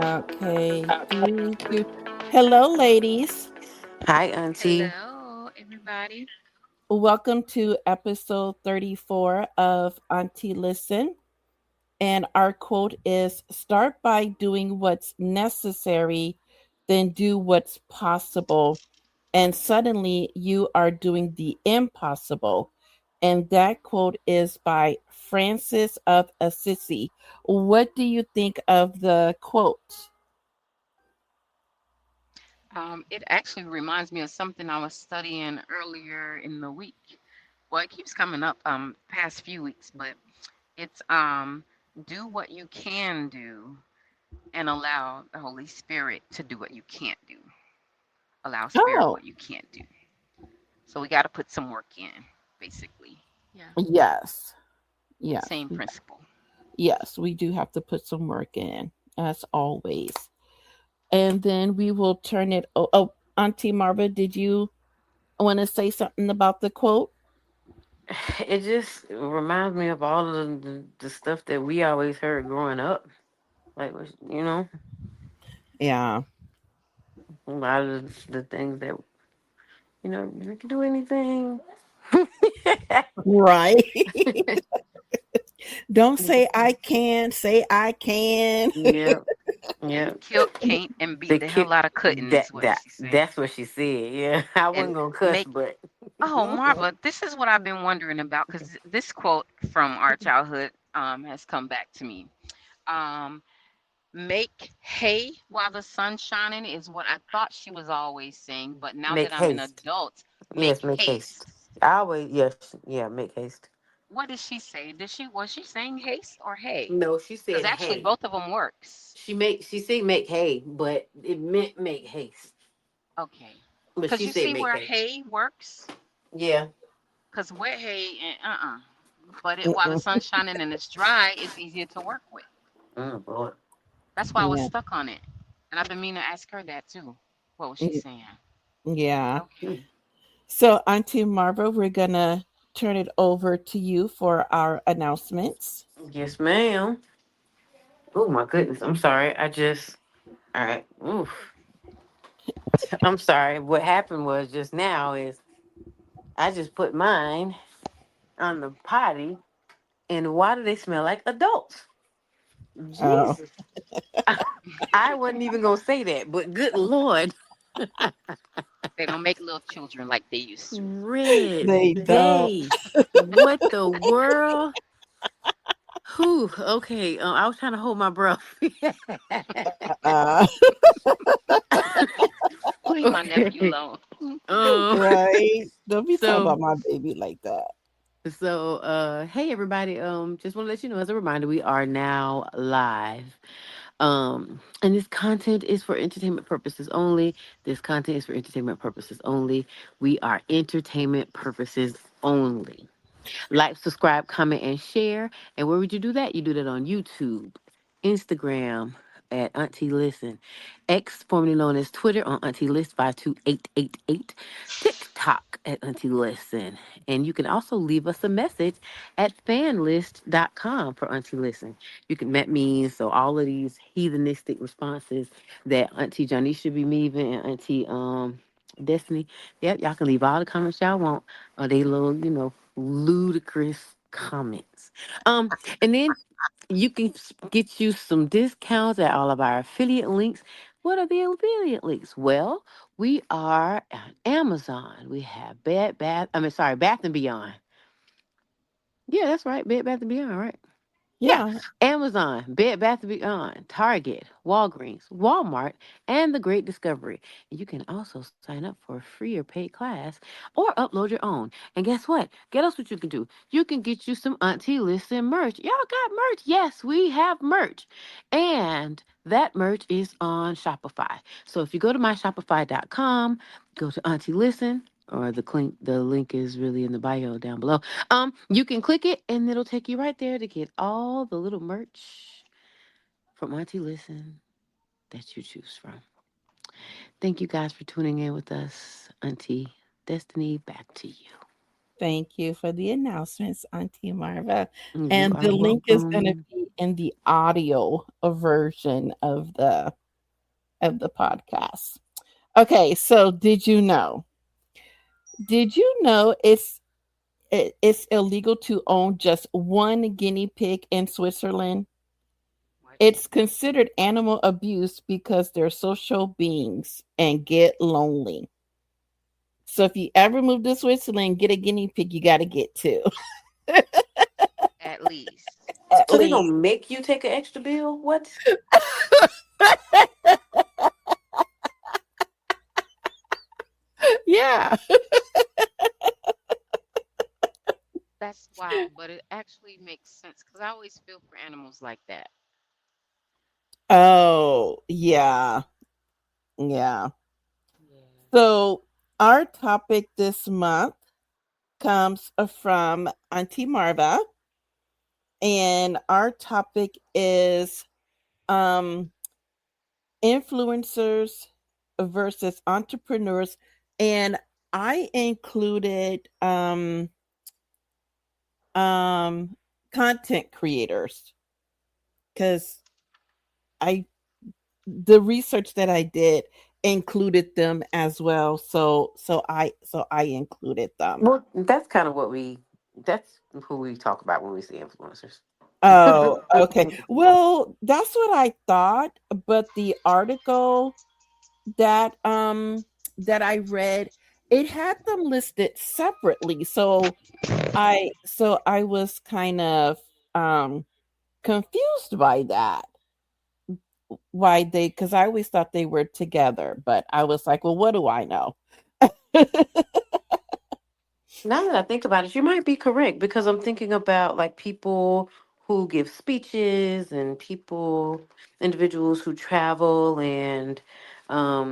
Okay. Hello, ladies. Hi, Auntie. Hello, everybody. Welcome to episode 34 of Auntie Listen. And our quote is start by doing what's necessary, then do what's possible. And suddenly you are doing the impossible. And that quote is by Francis of Assisi. What do you think of the quote? It actually reminds me of something I was studying earlier in the week. Well, it keeps coming up past few weeks, but it's do what you can do and allow the Holy Spirit to do what you can't do. Allow Spirit Oh, what you can't do. So we got to put some work in, basically. Yeah, yes. Yes. same principle. Yes, we do have to put some work in, as always. And then we will turn it. Auntie Marva, did you want to say something about the quote? It just reminds me of all of the stuff that we always heard growing up. Like, Yeah. a lot of the things that, you can do anything. Right. Don't say I can, say I can. Yeah, yeah. Kill, can't, and beat The the hell kid, out of couldn't that is what that she said. that's what she said. Yeah, I And wasn't gonna cuss, make but Oh, Marva, this is what I've been wondering about because this quote from our childhood has come back to me. Um, make hay while the sun's shining is what I thought she was always saying, but now that make I'm an haste. adult, make Yes, make haste. haste. I always yes, yeah, make haste. What did she say? Was she saying haste or hay? No, she Because said actually hey. both of them works. She said make hay, but it meant make haste. Okay. But Because she you said see make where hay. hay works? Yeah. Because wet hay, but while the Mm-mm. sun's shining and it's dry, it's easier to work with. Oh boy. That's why I was Yeah. stuck on it. And I've been meaning to ask her that too. What was she saying? Yeah. Okay. So, Auntie Marva, we're going to turn it over to you for our announcements. Yes, ma'am. Oh my goodness. I'm sorry. I just all right. Oof. I'm sorry. What happened was just now is I just put mine on the potty, and why do they smell like adults? Oh, Jesus. I wasn't even gonna say that, but good lord. They don't make little children like they used to. they Red don't. day. What the world? Whew, okay. I was trying to hold my breath. Uh, Leave my nephew Okay. alone. Um. right. Don't be talking So about my baby like that. hey everybody. Just want to let you know as a reminder, we are now live. And this content is for entertainment purposes only. This content is for entertainment purposes only. We are entertainment purposes only. Like, subscribe, comment, and share. And where would you do that? You do that on YouTube, Instagram at Auntie Listen, X, formerly known as Twitter, on Auntie List 52888, TikTok at Auntie Listen. And you can also leave us a message at fanlist.com for Auntie Listen. You can met me, so all of these heathenistic responses that Auntie Johnny should be leaving and Auntie Destiny. Yep, y'all can leave all the comments y'all want. Or they little, ludicrous comments. And then you can get you some discounts at all of our affiliate links. What are the affiliate links? Well, we are on Amazon. We have Bath and Beyond. Yeah, that's right. Bed Bath and Beyond, right? Yeah, Yeah. Amazon, Bed Bath& & Beyond, Target, Walgreens, Walmart, and The Great Discovery. You can also sign up for a free or paid class or upload your own. And guess what? Get us what you can do. You can get you some Auntie Listen merch. Y'all got merch? Yes, we have merch. And that merch is on Shopify. So if you go to myshopify.com, go to Auntie Listen, or the link is really in the bio down below. You can click it and it'll take you right there to get all the little merch from Auntie Listen that you choose from. Thank you guys for tuning in with us. Auntie Destiny, back to you. Thank you for the announcements, Auntie Marva. You And are the link is going to welcome. be in the audio version of the podcast. Okay, so Did you know it's illegal to own just one guinea pig in Switzerland? What? It's considered animal abuse because they're social beings and get lonely. So if you ever move to Switzerland, get a guinea pig, you got to get two At least. at So they gonna least. make you take an extra bill? What? Yeah. That's wild, but it actually makes sense because I always feel for animals like that. Oh, yeah. Yeah. Yeah. So our topic this month comes from Auntie Marva, and our topic is um influencers versus entrepreneurs, and I included um content creators cuz I the research that I did included them as well. So I included them. Well, that's kind of what we. That's who we talk about when we see influencers. Oh, okay. Well, that's what I thought, but the article that that I read, it had them listed separately. So I was kind of um confused by that. Why they Cuz I always thought they were together, but I was like, well, what do I know? Now that I think about it, you might be correct because I'm thinking about like people who give speeches and individuals who travel and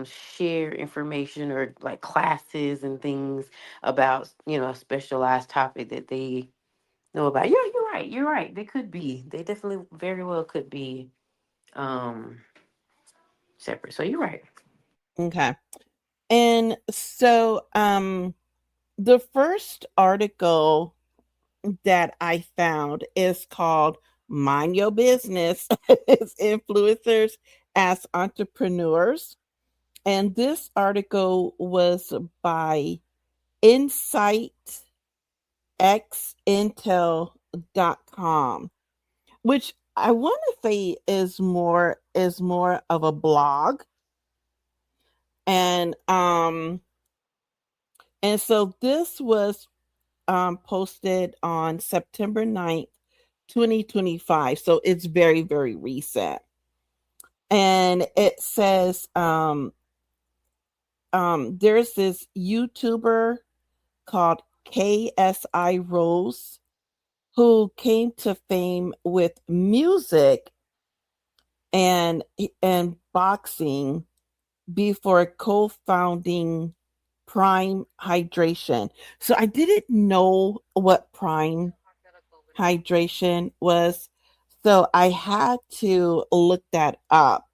share information or like classes and things about, a specialized topic that they know about. Yeah, you're right. You're right. They could be. They definitely very well could be um, separate. So you're right. Okay. And so the first article that I found is called Mind Your Business. It's influencers as entrepreneurs. And this article was by insightxintel.com, which I want to say is more of a blog. And so this was posted on September 9th, 2025. So it's very, very recent. And it says there's this YouTuber called KSI Rose who came to fame with music and boxing before co-founding Prime Hydration. So I didn't know what Prime hydration was. So I had to look that up.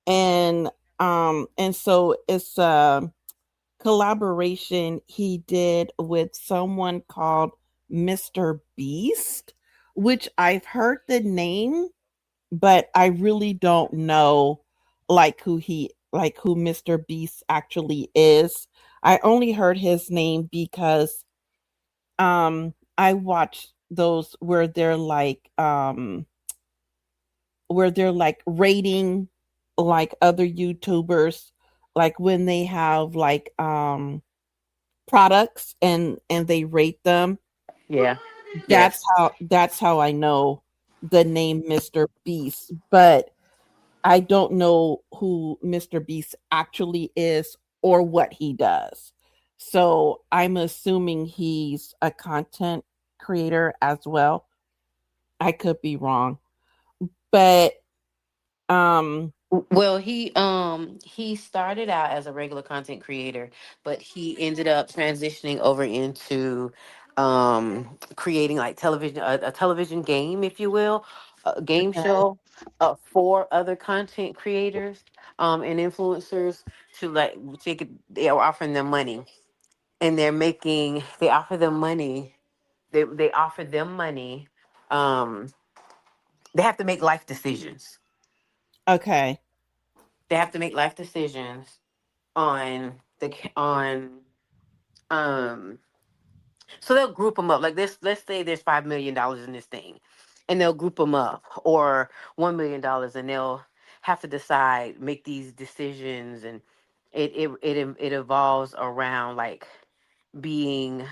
And so it's a collaboration he did with someone called Mr. Beast, which I've heard the name, but I really don't know who Mr. Beast actually is. I only heard his name because I watch those where they're like rating like other YouTubers, like when they have like products and they rate them. Yeah. that's Yes. how that's how I know the name Mr. Beast, but I don't know who Mr. Beast actually is or what he does. So I'm assuming he's a content creator as well. I could be wrong. But um Well, he started out as a regular content creator, but he ended up transitioning over into creating like a television game, if you will, a game okay. show for other content creators and influencers to like they were offering them money and they offer them money. They offer them money. Um, they have to make life decisions. Okay. They have to make life decisions on um so they'll group them up like this. Let's say there's $5 million in this thing, and they'll group them up, or $1 million, and they'll have to decide, make these decisions, and it evolves around like being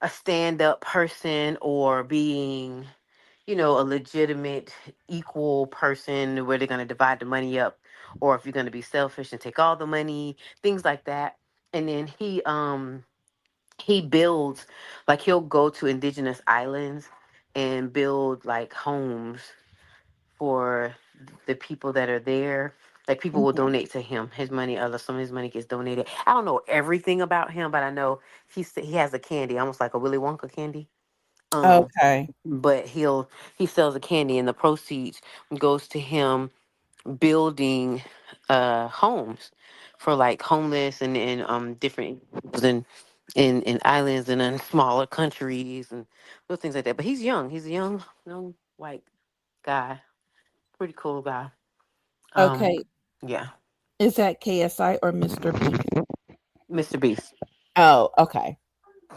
a stand up person, or being, a legitimate equal person, where they're going to divide the money up, or if you're going to be selfish and take all the money, things like that. And then he builds, like, he'll go to indigenous islands and build like homes for the people that are there. Like, people will Mhm. donate to him his money. Other Some of his money gets donated. I don't know everything about him, but I know he has a candy, almost like a Willy Wonka candy. um Okay. but he sells a candy, and the proceeds goes to him building homes for like homeless, and different in islands, and in smaller countries, and those things like that. But he's young. He's a young white guy. Pretty cool guy. Um Okay. yeah. Is that KSI or Mr. Beast? Mr. Beast. Oh, okay.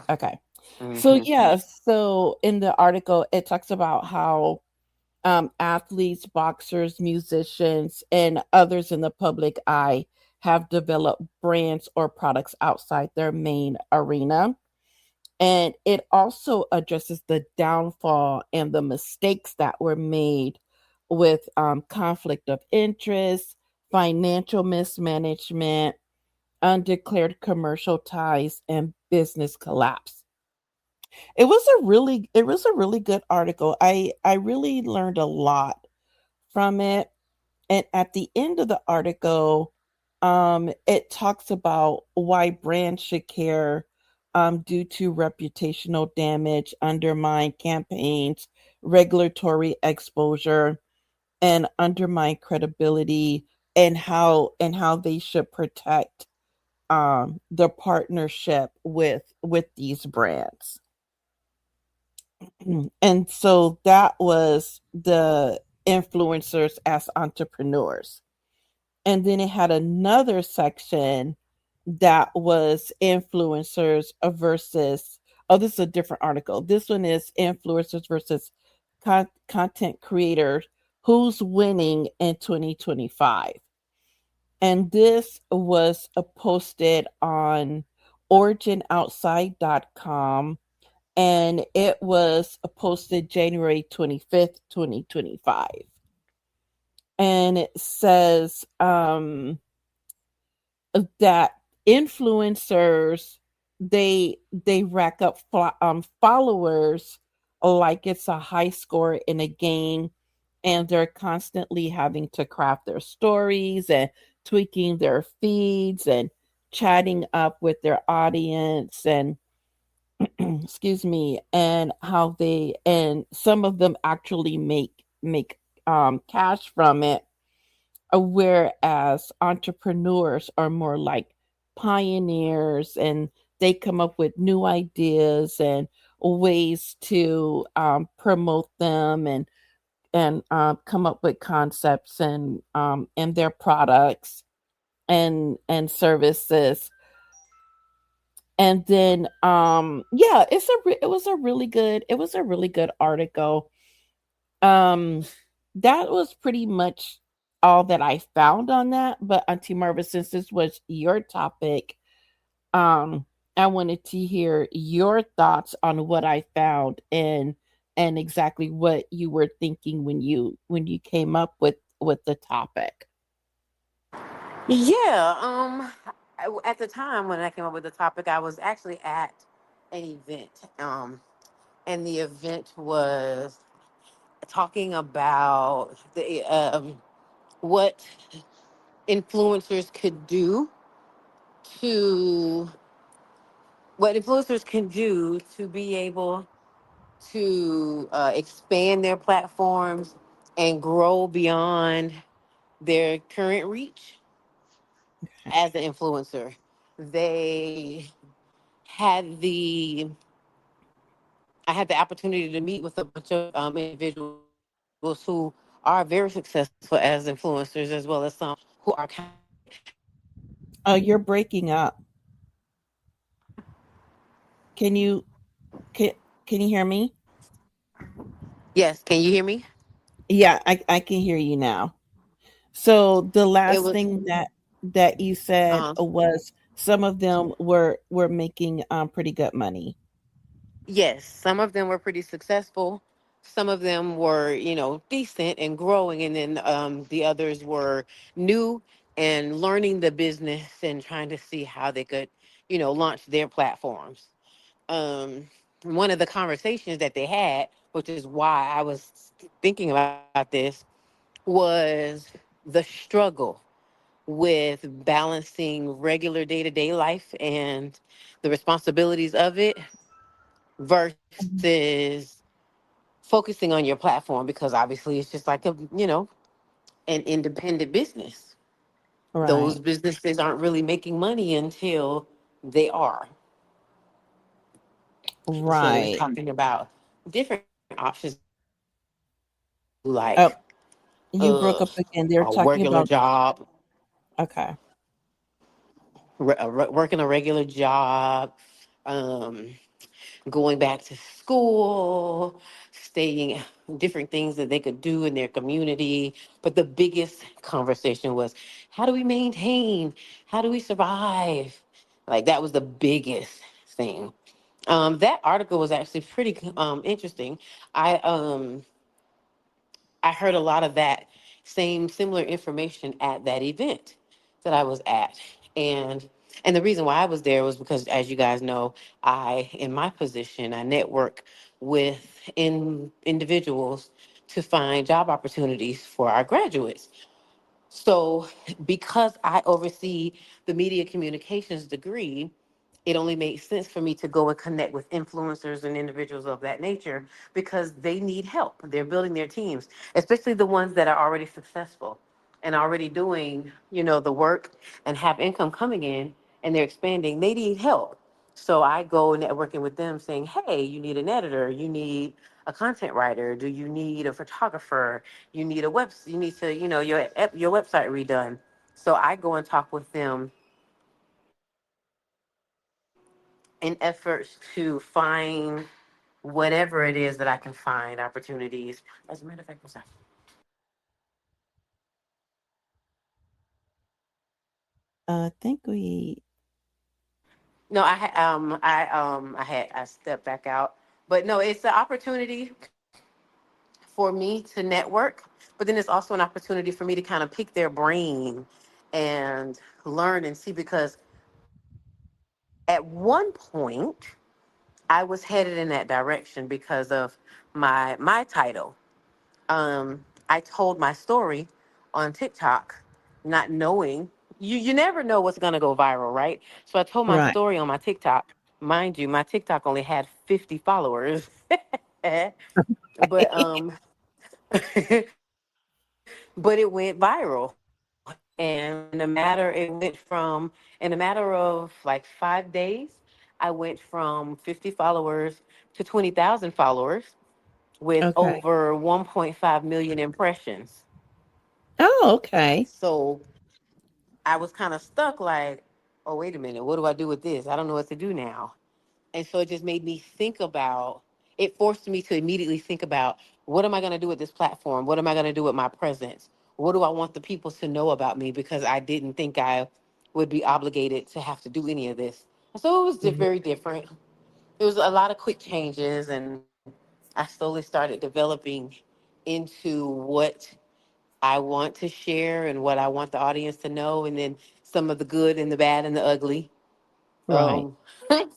Okay. So Hmm. yeah, so in the article it talks about how athletes, boxers, musicians, and others in the public eye have developed brands or products outside their main arena. And it also addresses the downfall and the mistakes that were made with conflict of interest, financial mismanagement, undeclared commercial ties, and business collapse. It was a really good article. I really learned a lot from it. And at the end of the article, it talks about why brands should care due to reputational damage, undermine campaigns, regulatory exposure, and undermine credibility, and how they should protect the partnership with these brands. And so that was the influencers as entrepreneurs. And then it had another section that was influencers versus, oh, this is a different article. This one is influencers versus content creators, who's winning in 2025. And this was posted on originoutside.com, and it was posted January 25th, 2025. And it says that influencers, they rack up followers like it's a high score in a game, and they're constantly having to craft their stories and tweaking their feeds and chatting up with their audience, and excuse me, and how they, and some of them actually make cash from it, whereas entrepreneurs are more like pioneers, and they come up with new ideas and ways to promote them, and come up with concepts and their products and services. And then yeah, it was a really good article. um that was pretty much all that I found on that. But Auntie Marva, since this was your topic, um I wanted to hear your thoughts on what I found, and exactly what you were thinking when you came up with the topic. Yeah. At the time when I came up with the topic, I was actually at an event. And the event was talking about what influencers could do to what influencers can do to be able to expand their platforms and grow beyond their current reach as an influencer. They had the I had the opportunity to meet with a bunch of individuals who are very successful as influencers, as well as some who are kind of You're breaking up. Can you can can you hear me? yes. Can you hear me? Yeah, I can hear you now. So the It last was thing that you said uh, was some of them were making pretty good money. yes. Some of them were pretty successful. Some of them were, decent and growing, and then the others were new and learning the business and trying to see how they could, launch their platforms. One of the conversations that they had, which is why I was thinking about this, was the struggle with balancing regular day-to-day life and the responsibilities of it Mhm. versus focusing on your platform, because obviously it's just like an independent business. Those Right. businesses aren't really making money until they are. So they was Right. talking about different options that they could do, like Oh, you broke uh, up again. They're a talking regular about job, okay. working a regular job, um, going back to school, staying, different things that they could do in their community. But the biggest conversation was, how do we maintain? How do we survive? Like that was the biggest thing. That article was actually pretty interesting. I um, I heard a lot of that same similar information at that event that I was at. And the reason why I was there was because, as you guys know, in my position, I network with individuals to find job opportunities for our graduates. So, because I oversee the media communications degree, it only makes sense for me to go and connect with influencers and individuals of that nature, because they need help. They're building their teams, especially the ones that are already successful and already doing, the work and have income coming in, and they're expanding. They need help. So I go networking with them saying, hey, you need an editor, you need a content writer, do you need a photographer, you need you need to, your website redone. So I go and talk with them in efforts to find whatever it is that I can find opportunities. As a matter of fact, what's that? I think we I stepped back out, but no, it's an opportunity for me to network, but then it's also an opportunity for me to kind of pick their brain and learn and see, because at one point I was headed in that direction because of my title. I told my story on TikTok, not knowing, you never know what's gonna go viral, right? So I told my right. story on my TikTok. Mind you, my TikTok only had 50 followers, but but it went viral, and in a matter of like 5 days, I went from 50 followers to 20,000 followers with Okay. over 1.5 million impressions. Oh, okay. So I was kind of stuck, like, oh, wait a minute, what do I do with this? I don't know what to do now. And so it just made me think about, it forced me to immediately think about, what am I going to do with this platform? What am I going to do with my presence? What do I want the people to know about me? Because I didn't think I would be obligated to have to do any of this. So it was Mhm. very different. It was a lot of quick changes, and I slowly started developing into what I want to share and what I want the audience to know, and then some of the good and the bad and the ugly, Right. um,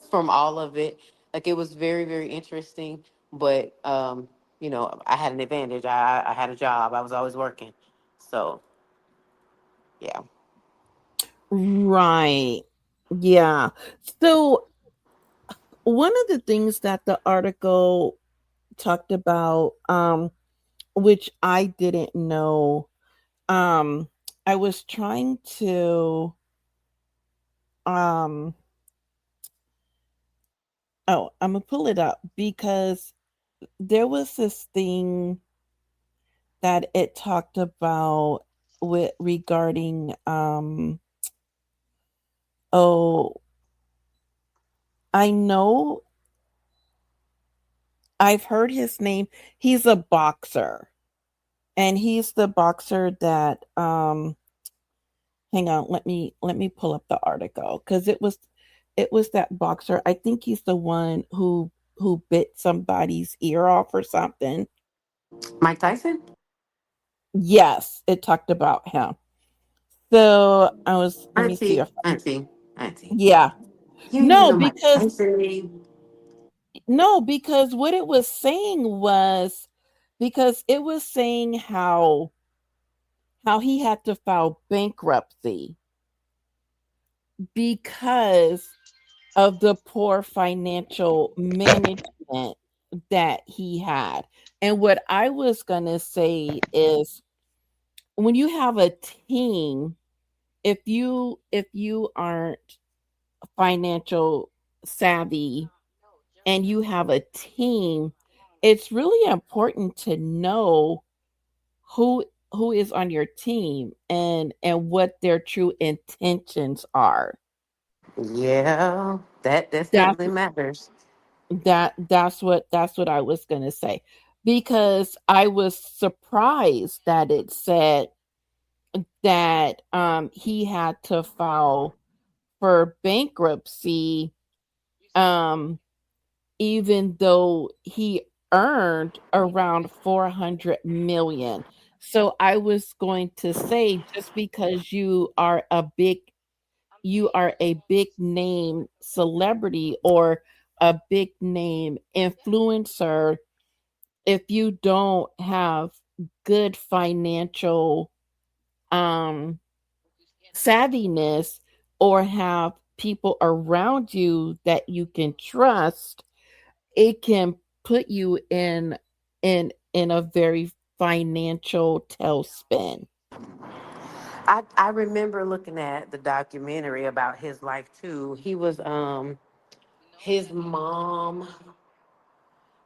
from all of it. Like it was very, very interesting, but I had an advantage. I had a job. I was always working, so yeah. Right. Yeah. So one of the things that the article talked about, which I didn't know, um, I was trying to um Oh, I'm gonna pull it up because there was this thing that it talked about with regarding oh, I know I've heard his name. He's a boxer. And he's the boxer that hang on, let me pull up the article cuz it was that boxer. I think he's the one who bit somebody's ear off or something. Mike Tyson? Yes, it talked about him. So I was let me see Auntie, if auntie, auntie. yeah. You ain't even No, know Mike because Tyson name. no, because what it was saying was because it was saying how he had to file bankruptcy because of the poor financial management that he had. And what I was going to say is when you have a team, if you aren't financial savvy and you have a team, it's really important to know who is on your team and what their true intentions are. Yeah, that That's definitely matters. that's what I was going to say because I was surprised that it said that he had to file for bankruptcy um even though he earned around 400 million. So I was going to say just because you are a big name celebrity or a big name influencer, if you don't have good financial um savviness or have people around you that you can trust, it can put you in a very financial tailspin. I remember looking at the documentary about his life too. He was his mom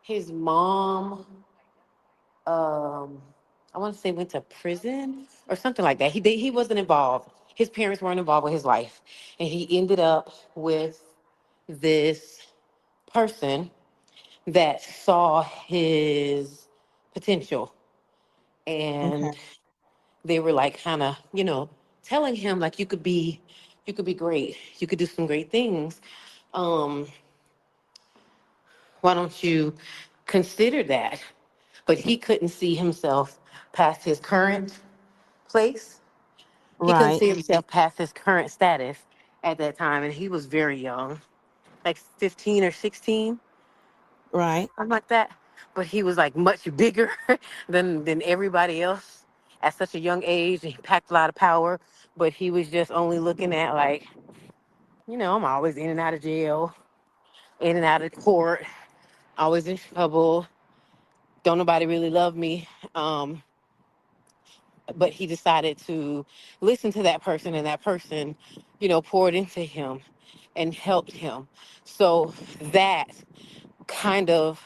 his mom um I want to say went to prison or something like that. He wasn't involved. His parents weren't involved with his life, and he ended up with this person that saw his potential, Okay. and they were like kind of telling him like you could be great, you could do some great things. um why don't you consider that? But he couldn't see himself past his current place. He couldn't Right, see himself past his current status at that time, and he was very young, like 15 or 16, right, something like that. But he was like much bigger than everybody else at such a young age, and he packed a lot of power. But he was just only looking at like, I'm always in and out of jail, in and out of court, always in trouble. Don't nobody really love me. But he decided to listen to that person, and that person, poured into him and helped him. So that kind of,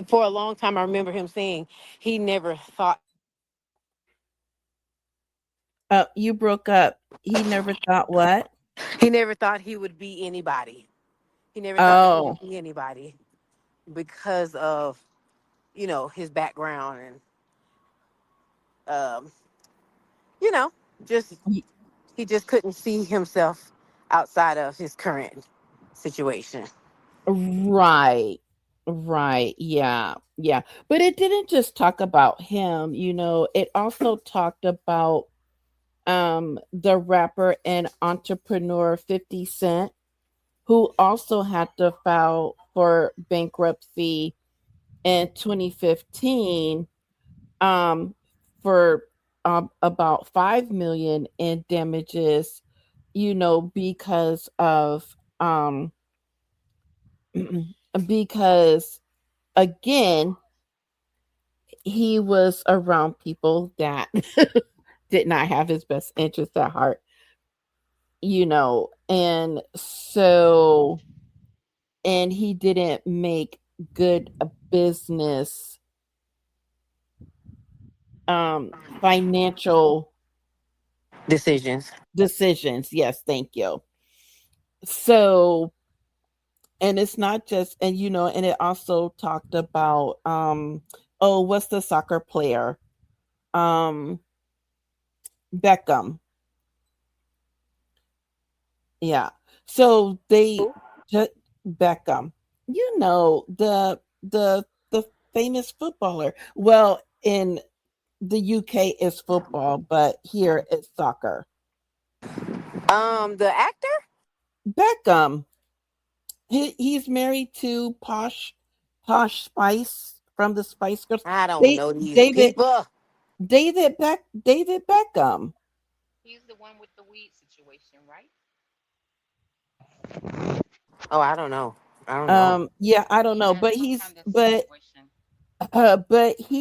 for a long time, I remember him saying he never thought you broke up. He never thought what? he never thought he would be anybody. He never thought that he Oh, would be anybody because of his background, and um, you know just y- he just couldn't see himself outside of his current situation. right, right, yeah, yeah, but it didn't just talk about him, it also talked about the rapper and entrepreneur 50 Cent, who also had to file for bankruptcy in 2015 um, for about 5 million in damages, because of because again he was around people that did not have his best interest at heart. and so and he didn't make good business financial Decisions. decisions. Yes, thank you. So, and it's not just, and and it also talked about oh, what's the soccer player? Um Beckham. Yeah. So they Who? just Beckham. The famous footballer. Well, in the UK is football, but here it's soccer. The actor? Beckham. He's married to Posh Spice from the Spice Girls. I don't They know these David people. David Beckham. He's the one with the weed situation, right? Oh, I don't know. I don't know. Yeah, I don't He know, has but some he's kind of situation.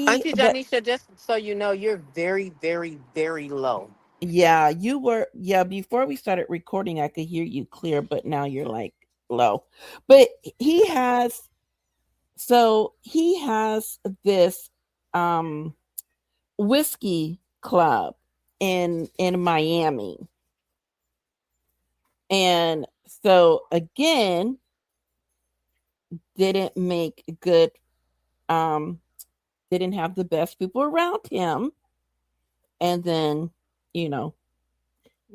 Auntie Janisha, just so you know, you're very, very, very low. yeah, before we started recording I could hear you clear, but now you're like low. But he has he has this um whiskey club in Miami. And so again, didn't make good um didn't have the best people around him, and then you know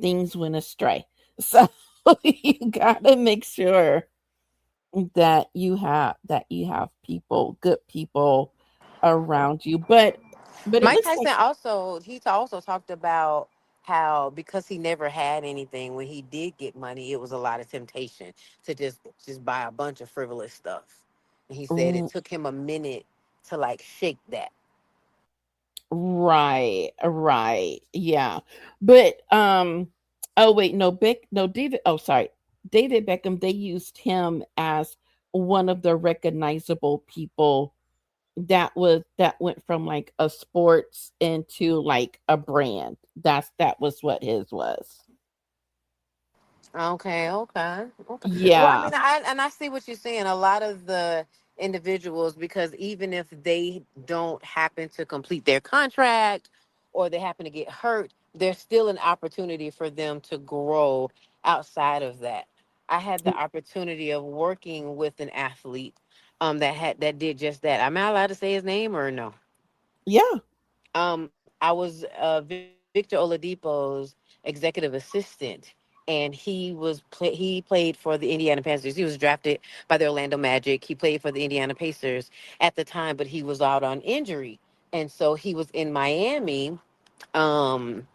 things went astray. So you got to make sure that you have people, good people around you. But it Mike looks like Tyson also he's also talked about how because he never had anything, when he did get money, it was a lot of temptation to just buy a bunch of frivolous stuff. And he said it r- took him a minute to like shake that. right, right, yeah. But oh wait, no, David, oh sorry, David Beckham, they used him as one of the recognizable people that went from like a sports into like a brand. That was what his was. Okay, okay, okay. Well, I Yeah. mean, I see what you're saying. A lot of the individuals, because even if they don't happen to complete their contract or they happen to get hurt, there's still an opportunity for them to grow outside of that. I had the opportunity of working with an athlete that did just that. Am I allowed to say his name or no? Yeah. I was Victor Oladipo's executive assistant, and he played for the Indiana Pacers. He was drafted by the Orlando Magic. He played for the Indiana Pacers at the time, but he was out on injury, and so he was in Miami, um,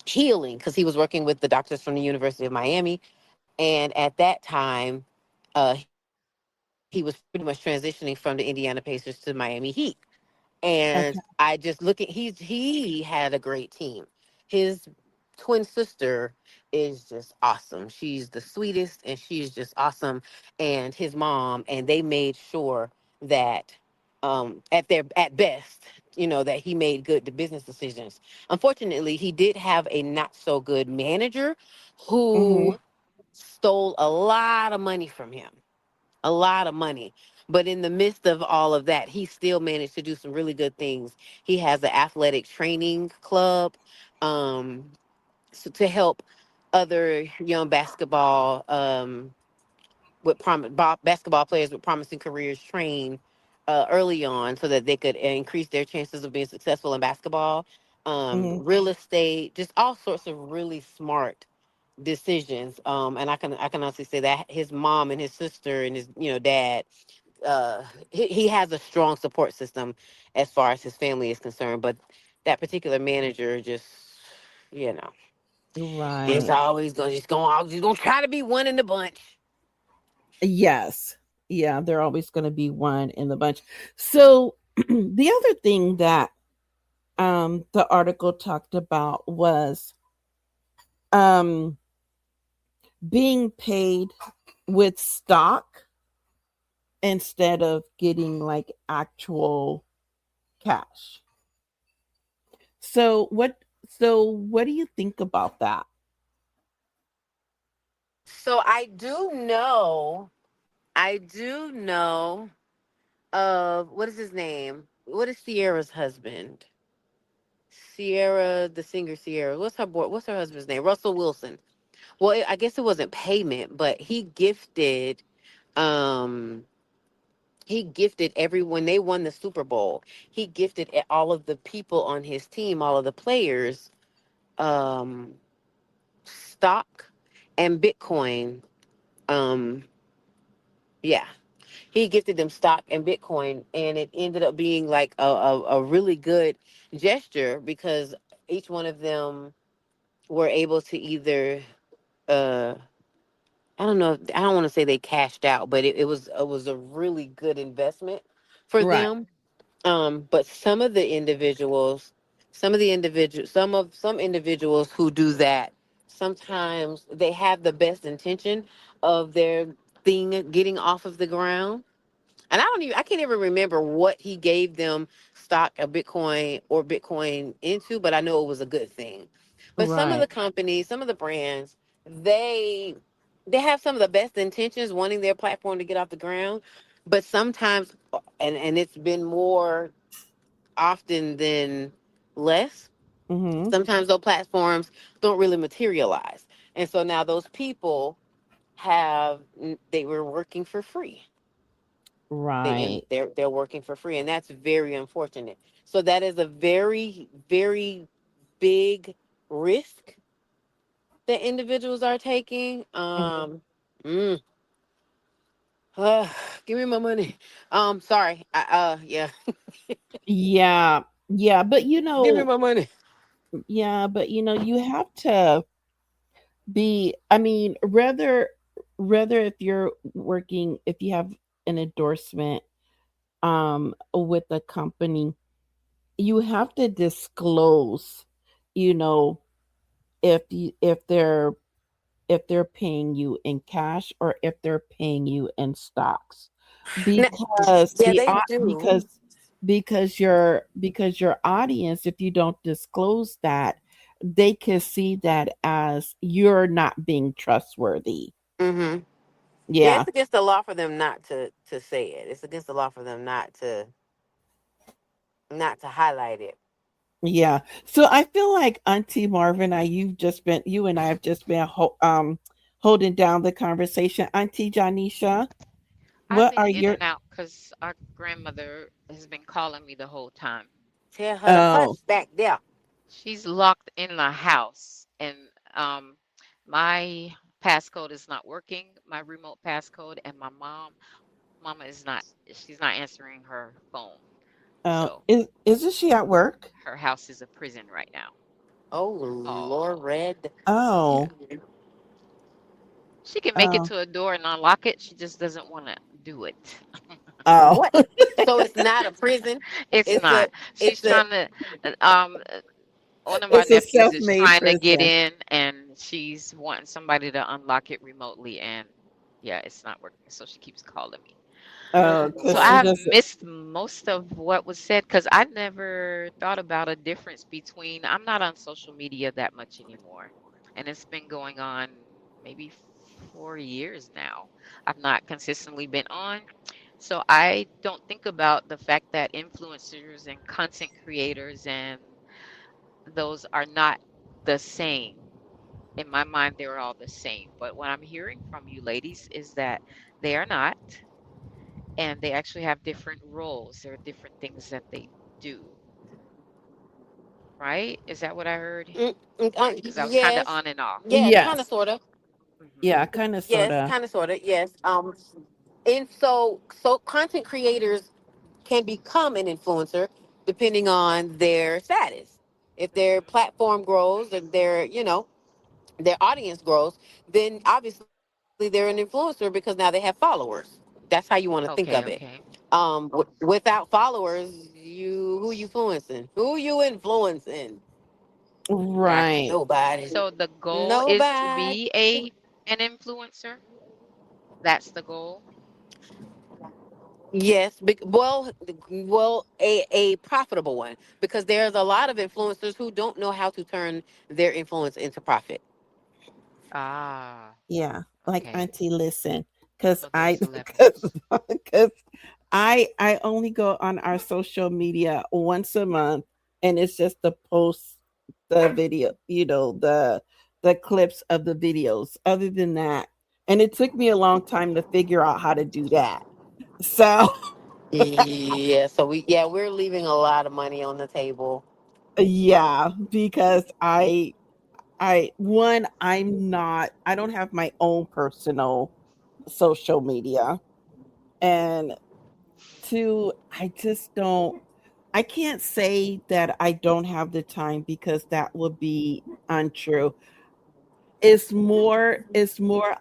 healing because he was working with the doctors from the University of Miami, and at that time, he was pretty much transitioning from the Indiana Pacers to Miami Heat. And I Okay. just look at he had a great team. His twin sister is just awesome. She's the sweetest and she's just awesome. And his mom, and they made sure that at best, that he made good business decisions. Unfortunately, he did have a not so good manager Mhm. who stole a lot of money from him, a lot of money. But in the midst of all of that, he still managed to do some really good things. He has an athletic training club, um, to help other young basketball players with promising careers train early on so that they could increase their chances of being successful in basketball. Mhm. Real estate, just all sorts of really smart decisions. And I can honestly say that his mom and his sister and his dad, he has a strong support system as far as his family is concerned. But that particular manager just, you know, it's Right. always gonna try to be one in the bunch. Yes. Yeah, they're always going to be one in the bunch. So the other thing that the article talked about was um being paid with stock instead of getting like actual cash. So what do you think about that? So I do know of what is his name? What is Sierra's husband? Sierra, the singer Sierra. What's her husband's name? Russell Wilson. Well, I guess it wasn't payment, but um he gifted everyone they won the Super Bowl. He gifted all of the people on his team, all of the players, um stock and Bitcoin. Um yeah. He gifted them stock and Bitcoin, and it ended up being like a really good gesture because each one of them were able to either uh I don't know, I don't want to say they cashed out, but it was a really good investment for Right. them. But some individuals who do that, sometimes they have the best intention of their thing getting off of the ground, and I can't even remember what he gave them stock of Bitcoin or Bitcoin into, but I know it was a good thing. But some of Right. the companies, some of the brands, they they have some of the best intentions wanting their platform to get off the ground, but sometimes, and it's been more often than less, Mm-hmm. sometimes those platforms don't really materialize. And so now those people they were working for free. Right. They're working for free, and that's very unfortunate. So that is a very, very big risk that individuals are taking. Mm, uh, Give me my money. Sorry. Yeah. Yeah. Yeah, but Give me my money. you have to be, I mean, rather if you're working, if you have an endorsement with a company, you have to disclose, you know, if they're paying you in cash or if they're paying you in stocks, Now, because yeah, they do. because your audience, if you don't disclose that, they can see that as you're not being trustworthy. Hmm. Yeah, Yeah. it's against the law for them not to say it. It's against the law for them not to highlight it. Yeah. So I feel like Auntie Marvin, you and I have just been holding down the conversation. Auntie Janisha, I've what been are in your and out because our grandmother has been calling me the whole time. Tell her to oh hush back there. She's locked in the house, and um, my passcode is not working. My remote passcode, and mama is not. She's not answering her phone. So isn't she at work? her house is a prison right now. Oh Oh, Lord. yeah. Oh. She can make it Oh. to a door and unlock it. She just doesn't want to do it. Oh. What? So it's not a prison. It's It's not. a She's it's a trying to. One of our It's a nephews is self-made trying to get prison. in, and she's wanting somebody to unlock it remotely, and yeah, it's not working. So she keeps calling me. Oh, So because I she have doesn't. missed most of what was said because I never thought about a difference between. I'm not on social media that much anymore, and it's been going on maybe 4 years now. I've not consistently been on, so I don't think about the fact that influencers and content creators and those are not the same. In my mind, they're all the same. But what I'm hearing from you ladies is that they are not, and they actually have different roles. There are different things that they do, right? Is that what I heard? Because I was kind of yes, on and off. yes, kind of, Yes. sort of. Hmm. Yeah, kind of, sort Yes, of. kind of, sort of. Yes. And so content creators can become an influencer depending on their status. If their Hmm. platform grows and their audience grows, then obviously they're an influencer because now they have followers. That's how you want to think of it. Okay, okay. Without followers, who you influencing? Who you influencing? Right. Nobody. So the goal is to Nobody. be an influencer. That's the goal. Yes, well, a profitable one because there's a lot of influencers who don't know how to turn their influence into profit. Ah, Yeah. like Okay. Auntie Listen, because So I those because 11s. because I only go on our social media once a month, and it's just to post the video, the clips of the videos. Other than that, and it took me a long time to figure out how to do that. So Yeah, so we're leaving a lot of money on the table. yeah, because I don't have my own personal social media, and two, I can't say that I don't have the time because that would be untrue. It's more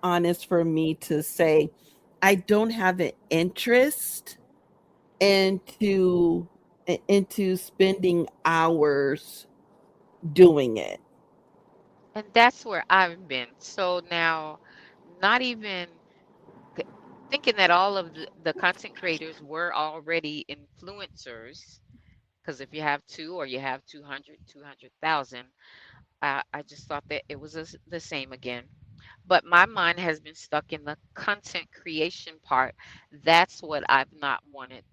honest for me to say I don't have an interest into into spending hours doing it. And that's where I've been. So now, not even c- thinking that all of the content creators were already influencers, because if you have two or you have 200, 200,000, I just thought that it was the same again. But my mind has been stuck in the content creation part. That's what I've not wanted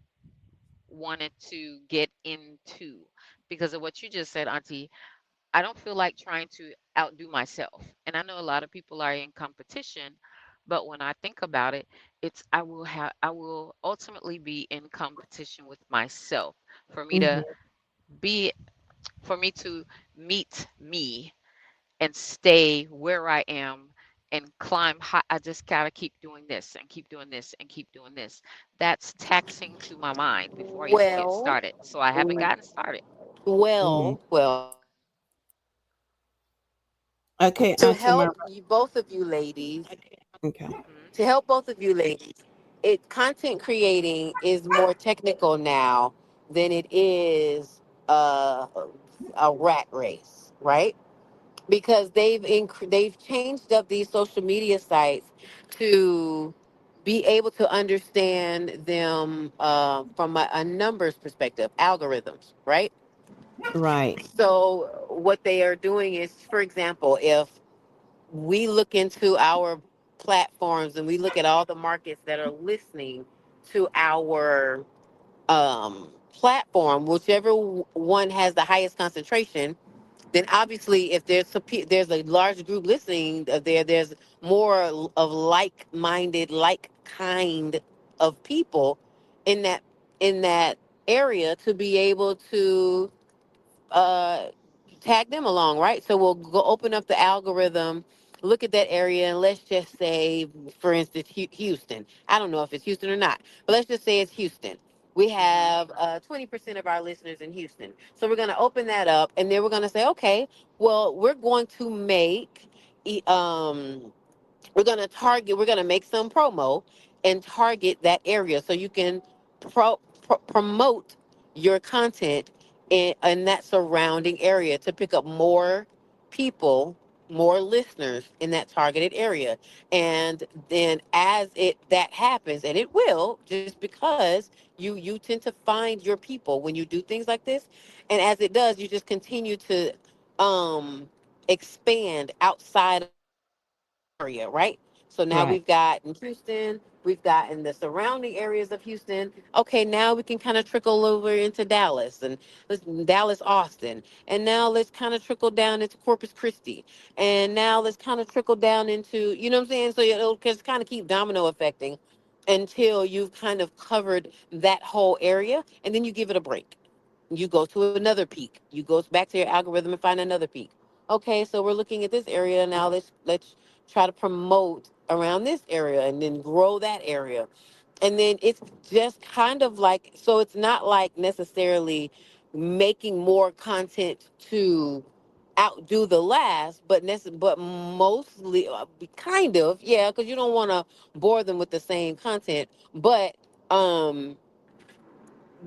to get into because of what you just said, Auntie. I don't feel like trying to outdo myself. And I know a lot of people are in competition, but when I think about it, it's I will ultimately be in competition with myself for me to Mhm. be for me to meet me and stay where I am and climb high. I just gotta keep doing this and keep doing this and keep doing this. That's taxing to my mind before I even get Well, started. So I haven't gotten started. Mhm. well. Okay, To Auntie help Mama. you, both of you ladies, Okay. Hmm. to help both of you ladies, content creating is more technical now than it is a rat race, right? Because they've changed up these social media sites to be able to understand them from a numbers perspective, algorithms, right? Right. So what they are doing is, for example, if we look into our platforms and we look at all the markets that are listening to our platform, whichever one has the highest concentration, then obviously if there's a large group listening there's more of like-minded, like kind of people in that area to be able to uh, tag them along, right? So we'll go open up the algorithm, look at that area, and let's just say, for instance, Houston. I don't know if it's Houston or not, but let's just say it's Houston. We Hmm. have 20% of our listeners in Houston. So we're going to open that up, and then we're going to say, okay, well, we're going to make e- um, we're going to make some promo and target that area so you can promote your content in that surrounding area to pick up more people, more listeners in that targeted area. And then as it that happens, and it will, just because you tend to find your people when you do things like this, and as it does, you just continue to um expand outside of that area, right? So now Right. we've got in Houston, we've got in the surrounding areas of Houston. Okay, now we can kind of trickle over into Dallas and Dallas, Austin. And now let's kind of trickle down into Corpus Christi. And now let's kind of trickle down into, you know what I'm saying? So it'll just kind of keep domino affecting until you've kind of covered that whole area. And then you give it a break. You go to another peak. You go back to your algorithm and find another peak. Okay, so we're looking at this area now. Let's try to promote around this area and then grow that area. And then it's just kind of like, so it's not like necessarily making more content to outdo the last, but mostly kind of, yeah, because you don't want to bore them with the same content. But um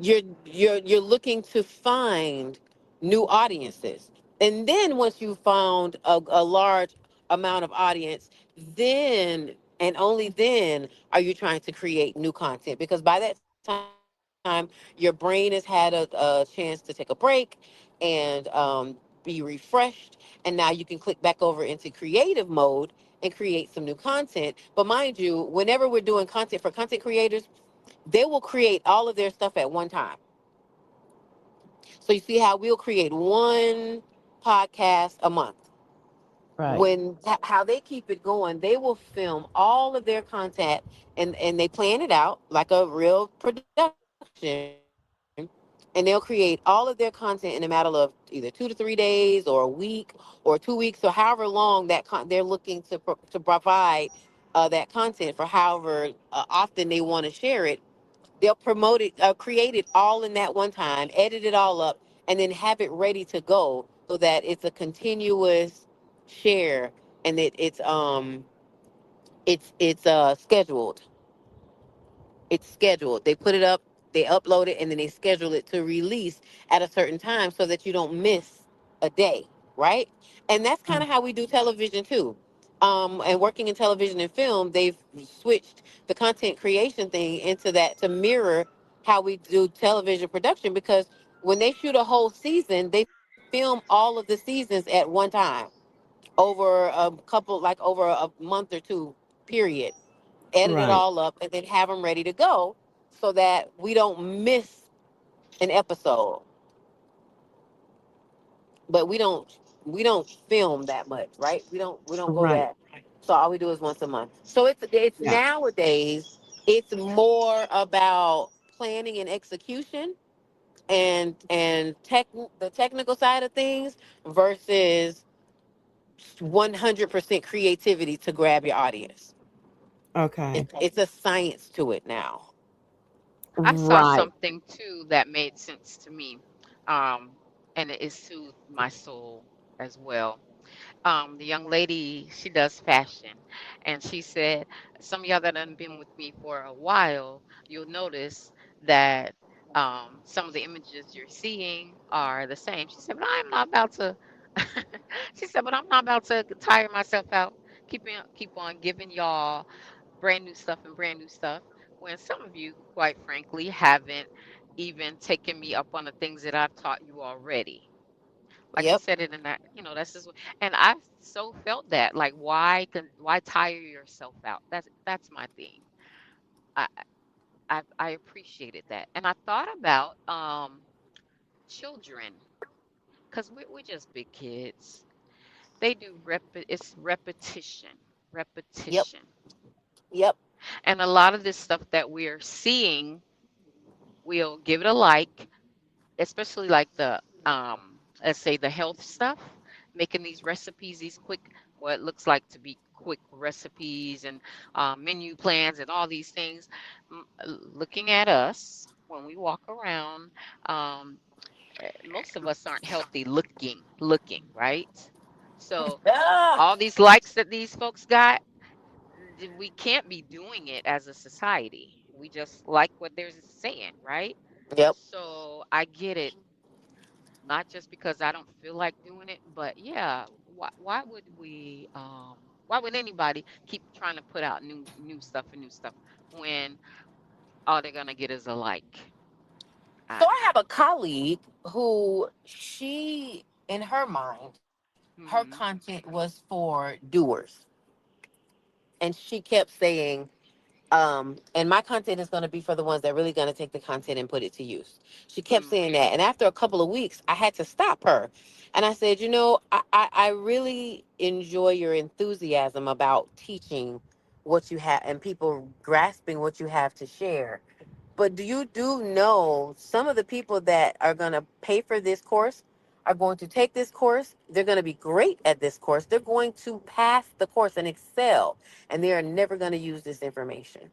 you're looking to find new audiences, and then once you found a large amount of audience, then and only then are you trying to create new content, because by that time your brain has had a chance to take a break and be refreshed, and now you can click back over into creative mode and create some new content. But mind you, whenever we're doing content for content creators, they will create all of their stuff at one time. So you see how we'll create one podcast a month. Right. When how they keep it going, they will film all of their content, and they plan it out like a real production, and they'll create all of their content in a matter of either 2 to 3 days or a week or 2 weeks or however long that they're looking to provide that content for however often they want to share it. They'll promote it, create it all in that one time, edit it all up, and then have it ready to go so that it's a continuous share, and it's scheduled. It's scheduled. They put it up, they upload it, and then they schedule it to release at a certain time so that you don't miss a day, right? And that's kind of how we do television too. And working in television and film, they've switched the content creation thing into that to mirror how we do television production, because when they shoot a whole season, they film all of the seasons at one time over a couple, like over a month or two period, edit it Right. all up, and then have them ready to go so that we don't miss an episode. But we don't film that much, right? We don't go Right. that. So all we do is once a month. So it's Yeah. nowadays it's more about planning and execution, and the technical side of things versus 100% creativity to grab your audience. Okay. It's a science to it now. I saw Right. something too that made sense to me, um, and it soothed my soul as well. The young lady, she does fashion, and she said, some of y'all that have been with me for a while, you'll notice that some of the images you're seeing are the same. She said, but I'm not about to. She said, but I'm not about to tire myself out. Keep on giving y'all brand new stuff and brand new stuff. When some of you, quite frankly, haven't even taken me up on the things that I've taught you already. Like she Yep. said it in that, that's just, and I so felt that. Like, why tire yourself out? That's my thing. I I appreciated that, and I thought about children, because we're just big kids. They do it's repetition, Yep. repetition, Yep. and a lot of this stuff that we're seeing, we'll give it a like, especially like the let's say the health stuff, making these recipes, these quick, what looks like to be quick recipes and menu plans and all these things. Looking at us when we walk around, um, most of us aren't healthy looking, right? So Ah. all these likes that these folks got, we can't be doing it as a society. We just like what they're saying, right? Yep. So I get it, not just because I don't feel like doing it, but yeah, why would anybody keep trying to put out new stuff and new stuff when all they're gonna get is a like? I, So I have a colleague who in her mind, her hmm content was for doers. And she kept saying, and my content is going to be for the ones that really going to take the content and put it to use. She kept saying hmm that. And after a couple of weeks, I had to stop her. And I said, I really enjoy your enthusiasm about teaching what you have and people grasping what you have to share. But do know some of the people that are going to pay for this course are going to take this course. They're going to be great at this course. They're going to pass the course and excel, and they are never going to use this information.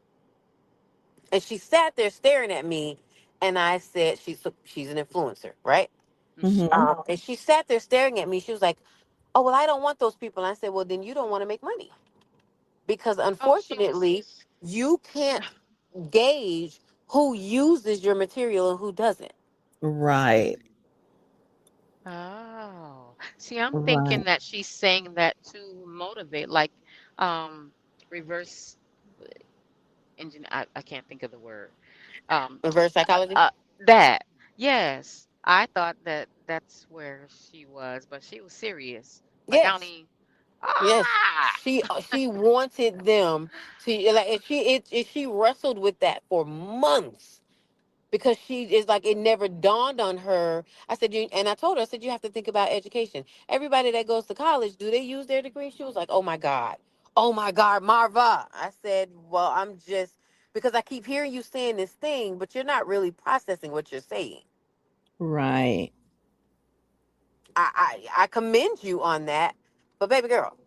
And she sat there staring at me, and I said, she's an influencer, right? hmm Mm-hmm. And she sat there staring at me. She was like, "Oh well, I don't want those people." And I said, "Well, then you don't want to make money because Oh, she was. unfortunately, you can't gauge who uses your material and who doesn't." Right. Oh, see, I'm Right. thinking that she's saying that to motivate, like, um, reverse engine. I can't think of the word. Um, Reverse psychology. uh, that. Yes, I thought that that's where she was, but she was serious. Like, I don't Yes. even. Yes, Ah! she wanted them to like, she wrestled with that for months because she is like, it never dawned on her. I said, and I told her, I said, you have to think about education. Everybody that goes to college, do they use their degree? She was like, oh my God, Marva. I said, well, I'm just, because I keep hearing you saying this thing, but you're not really processing what you're saying. Right. I commend you on that, but baby girl,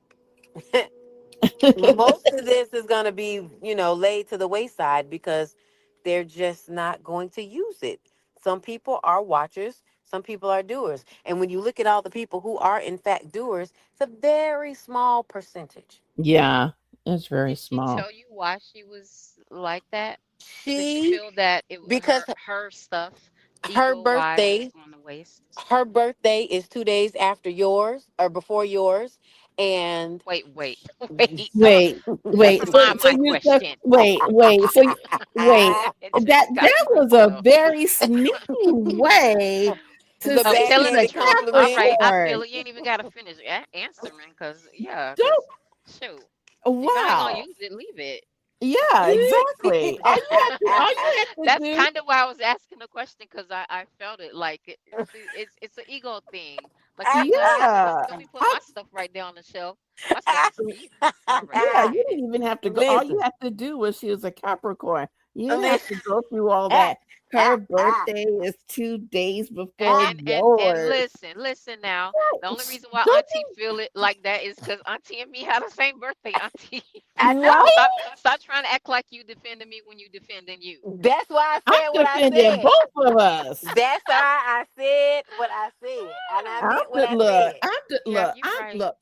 most of this is going to be, laid to the wayside because they're just not going to use it. Some people are watchers, some people are doers. And when you look at all the people who are, in fact, doers, it's a very small percentage. Yeah, it's very Did she small. tell you why she was like that? Did she She, feel that because her stuff, her ego wise, was birthday, going to waste? her birthday is 2 days after yours or before yours. And Wait, wait. Wait, wait. Never mind So my you said, question. wait. Wait. It just got That was a personal. very sneaky way to the I'm say he's a telling backhanded you. All compliment. right, I feel Capricorn. it. You ain't even got to finish answering Don't. because shoot, if y'all ain't gonna Wow. use it, leave it. Yeah, exactly. All you have to That's do. kind of why I was asking the question because I felt it like see, it's an ego thing. Like you ain't gonna use it. Let me put I my stuff right there on the shelf. My stuff is for you. All right, Yeah, go you ahead. didn't even have to go. All you Listen, have to do was she was a Capricorn. You didn't have to listen. go through all that. Her birthday is 2 days And before yours. listen now. The only reason why Don't Auntie feel it like that is because Auntie and me had the same birthday. Auntie, I you know. right? stop trying to act like you defending me when you defending you. That's why I I'm said what I defending said. both of us. That's why I said what I said. And I meant what I Look, said. Yeah, you right.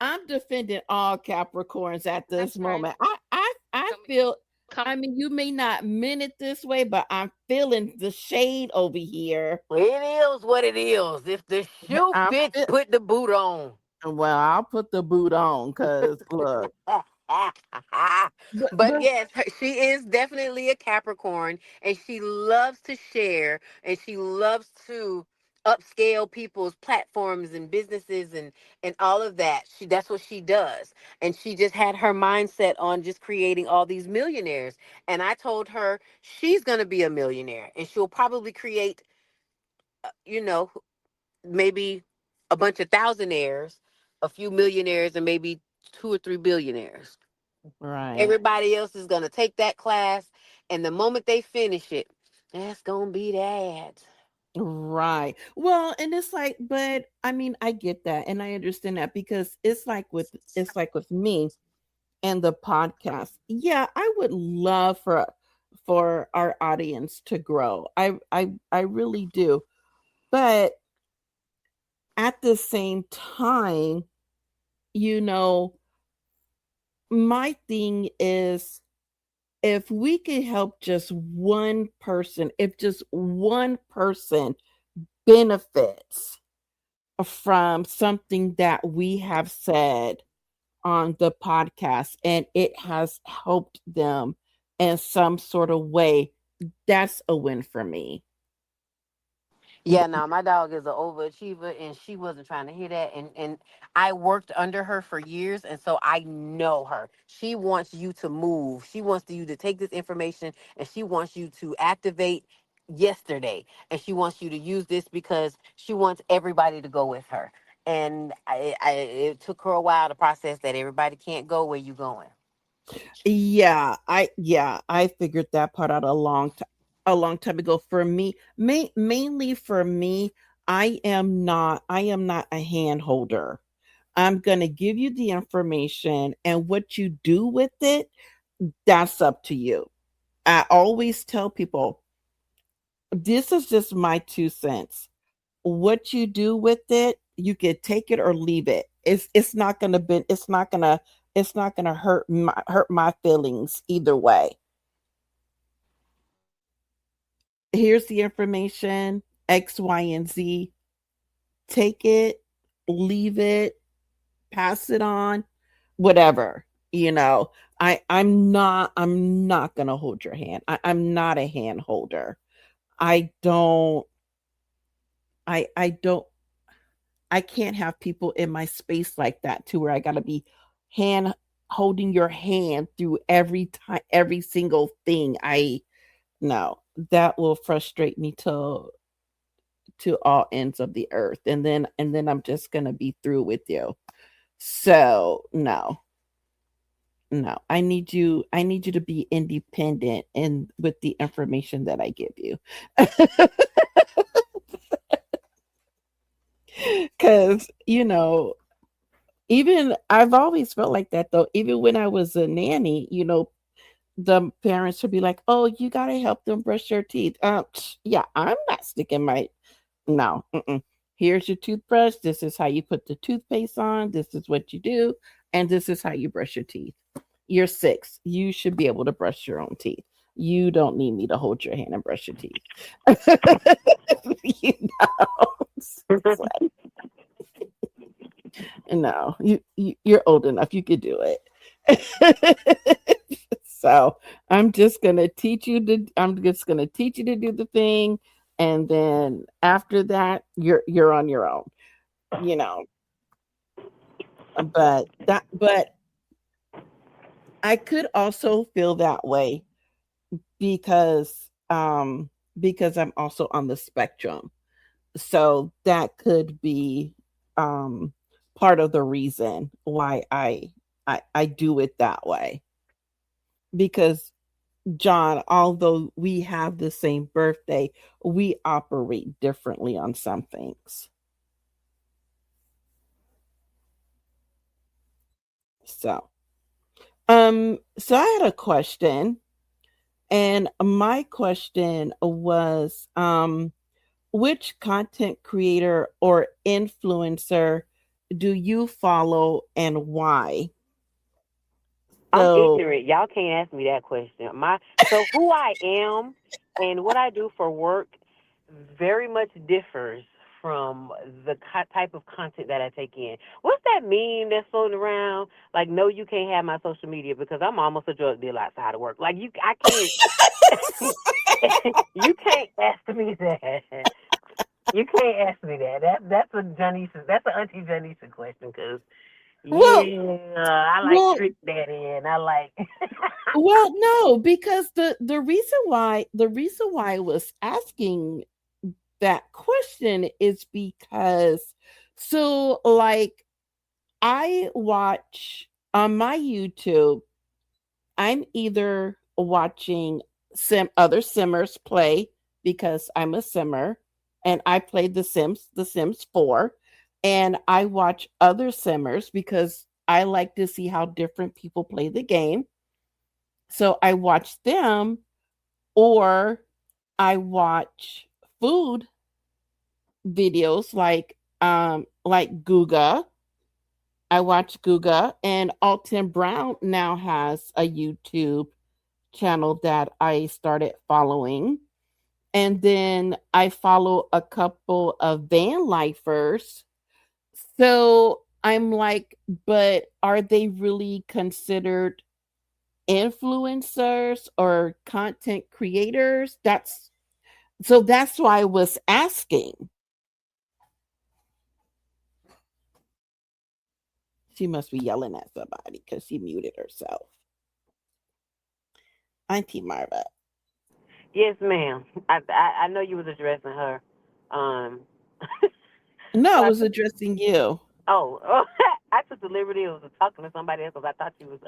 I'm defending all Capricorns at this That's right. moment. I Come feel. come I mean, you may not mean it this way, but I'm feeling the shade over here. It is what it is. If the shoe I'm fits, put the boot on. Well, I'll put the boot on because look, But but yes, she is definitely a Capricorn, and she loves to share, and she loves to upscale people's platforms and businesses and all of that. That's what she does. And she just had her mindset on just creating all these millionaires. And I told her she's going to be a millionaire, and she'll probably create, you know, maybe a bunch of thousandaires, a few millionaires, and maybe 2 or 3 billionaires. right, Everybody else is going to take that class, and the moment they finish it, that's going to be that. right. Well, and it's like, but I mean, I get that and I understand that because it's like with me and the podcast. Yeah, I would love for our audience to grow. I really do. But at the same time, you know, my thing is if we could help just one person, if just one person benefits from something that we have said on the podcast and it has helped them in some sort of way, that's a win for me. Yeah, no, my dog is an overachiever, and she wasn't trying to hear that. And I worked under her for years, and so I know her. She wants you to move. She wants you to take this information, and she wants you to activate yesterday, and she wants you to use this because she wants everybody to go with her. And it took her a while to process that everybody can't go where you going. Yeah, I figured that part out a long time ago. For me, mainly for me, I am not a hand holder. I'm going to give you the information and what you do with it, that's up to you. I always tell people this is just my 2 cents. What you do with it, you can take it or leave it. It's not going to be it's not going to hurt my feelings either way. Here's the information X, Y, and Z. Take it, leave it, pass it on, whatever. You know, I'm not gonna hold your hand. I'm not a hand holder. I don't I don't I can't have people in my space like that to where I got to be hand holding your hand through every time, every single thing. I no, that will frustrate me to all ends of the earth, and then I'm just gonna be through with you. So no, no, I need you to be independent and with the information that I give you. Cause even I've always felt like that though. Even when I was a nanny, the parents would be like, "Oh, you gotta help them brush their teeth." Yeah, I'm not sticking my no. Mm-mm. Here's your toothbrush. This is how you put the toothpaste on. This is what you do, and this is how you brush your teeth. You're 6. You should be able to brush your own teeth. You don't need me to hold your hand and brush your teeth. you know, no, you're old enough. You could do it. So I'm just gonna teach you to. I'm just gonna teach you to do the thing, and then after that, you're on your own. You know, but I could also feel that way because because I'm also on the spectrum. So that could be um part of the reason why I do it that way. Because John, although we have the same birthday, we operate differently on some things. So, so I had a question, and my question was, which content creator or influencer do you follow and why? I'm So, ignorant. Y'all can't ask me that question. So who I am and what I do for work very much differs from the type of content that I take in. What's that meme that's floating around? Like, no, you can't have my social media because I'm almost a drug dealer outside of work. Like, I can't. You can't ask me that. You can't ask me that. That's a Janisa. That's an Auntie Janisa question. Cause well, yeah, I like well, Trick Daddy and I like. well, no, because the reason why I was asking that question is because like I watch on my YouTube, I'm either watching other simmers play because I'm a simmer and I play the Sims 4, and I watch other simmers because I like to see how different people play the game. So I watch them, or I watch food videos like Guga. I watch Guga, and Alton Brown now has a YouTube channel that I started following. And then I follow a couple of van lifers. So I'm like, but are they really considered influencers or content creators? That's why I was asking. She must be yelling at somebody because she muted herself. Auntie Marva. Yes, ma'am. I know you was addressing her. Um. No, I so I was took addressing you. oh I took the liberty of talking to somebody else because I thought you was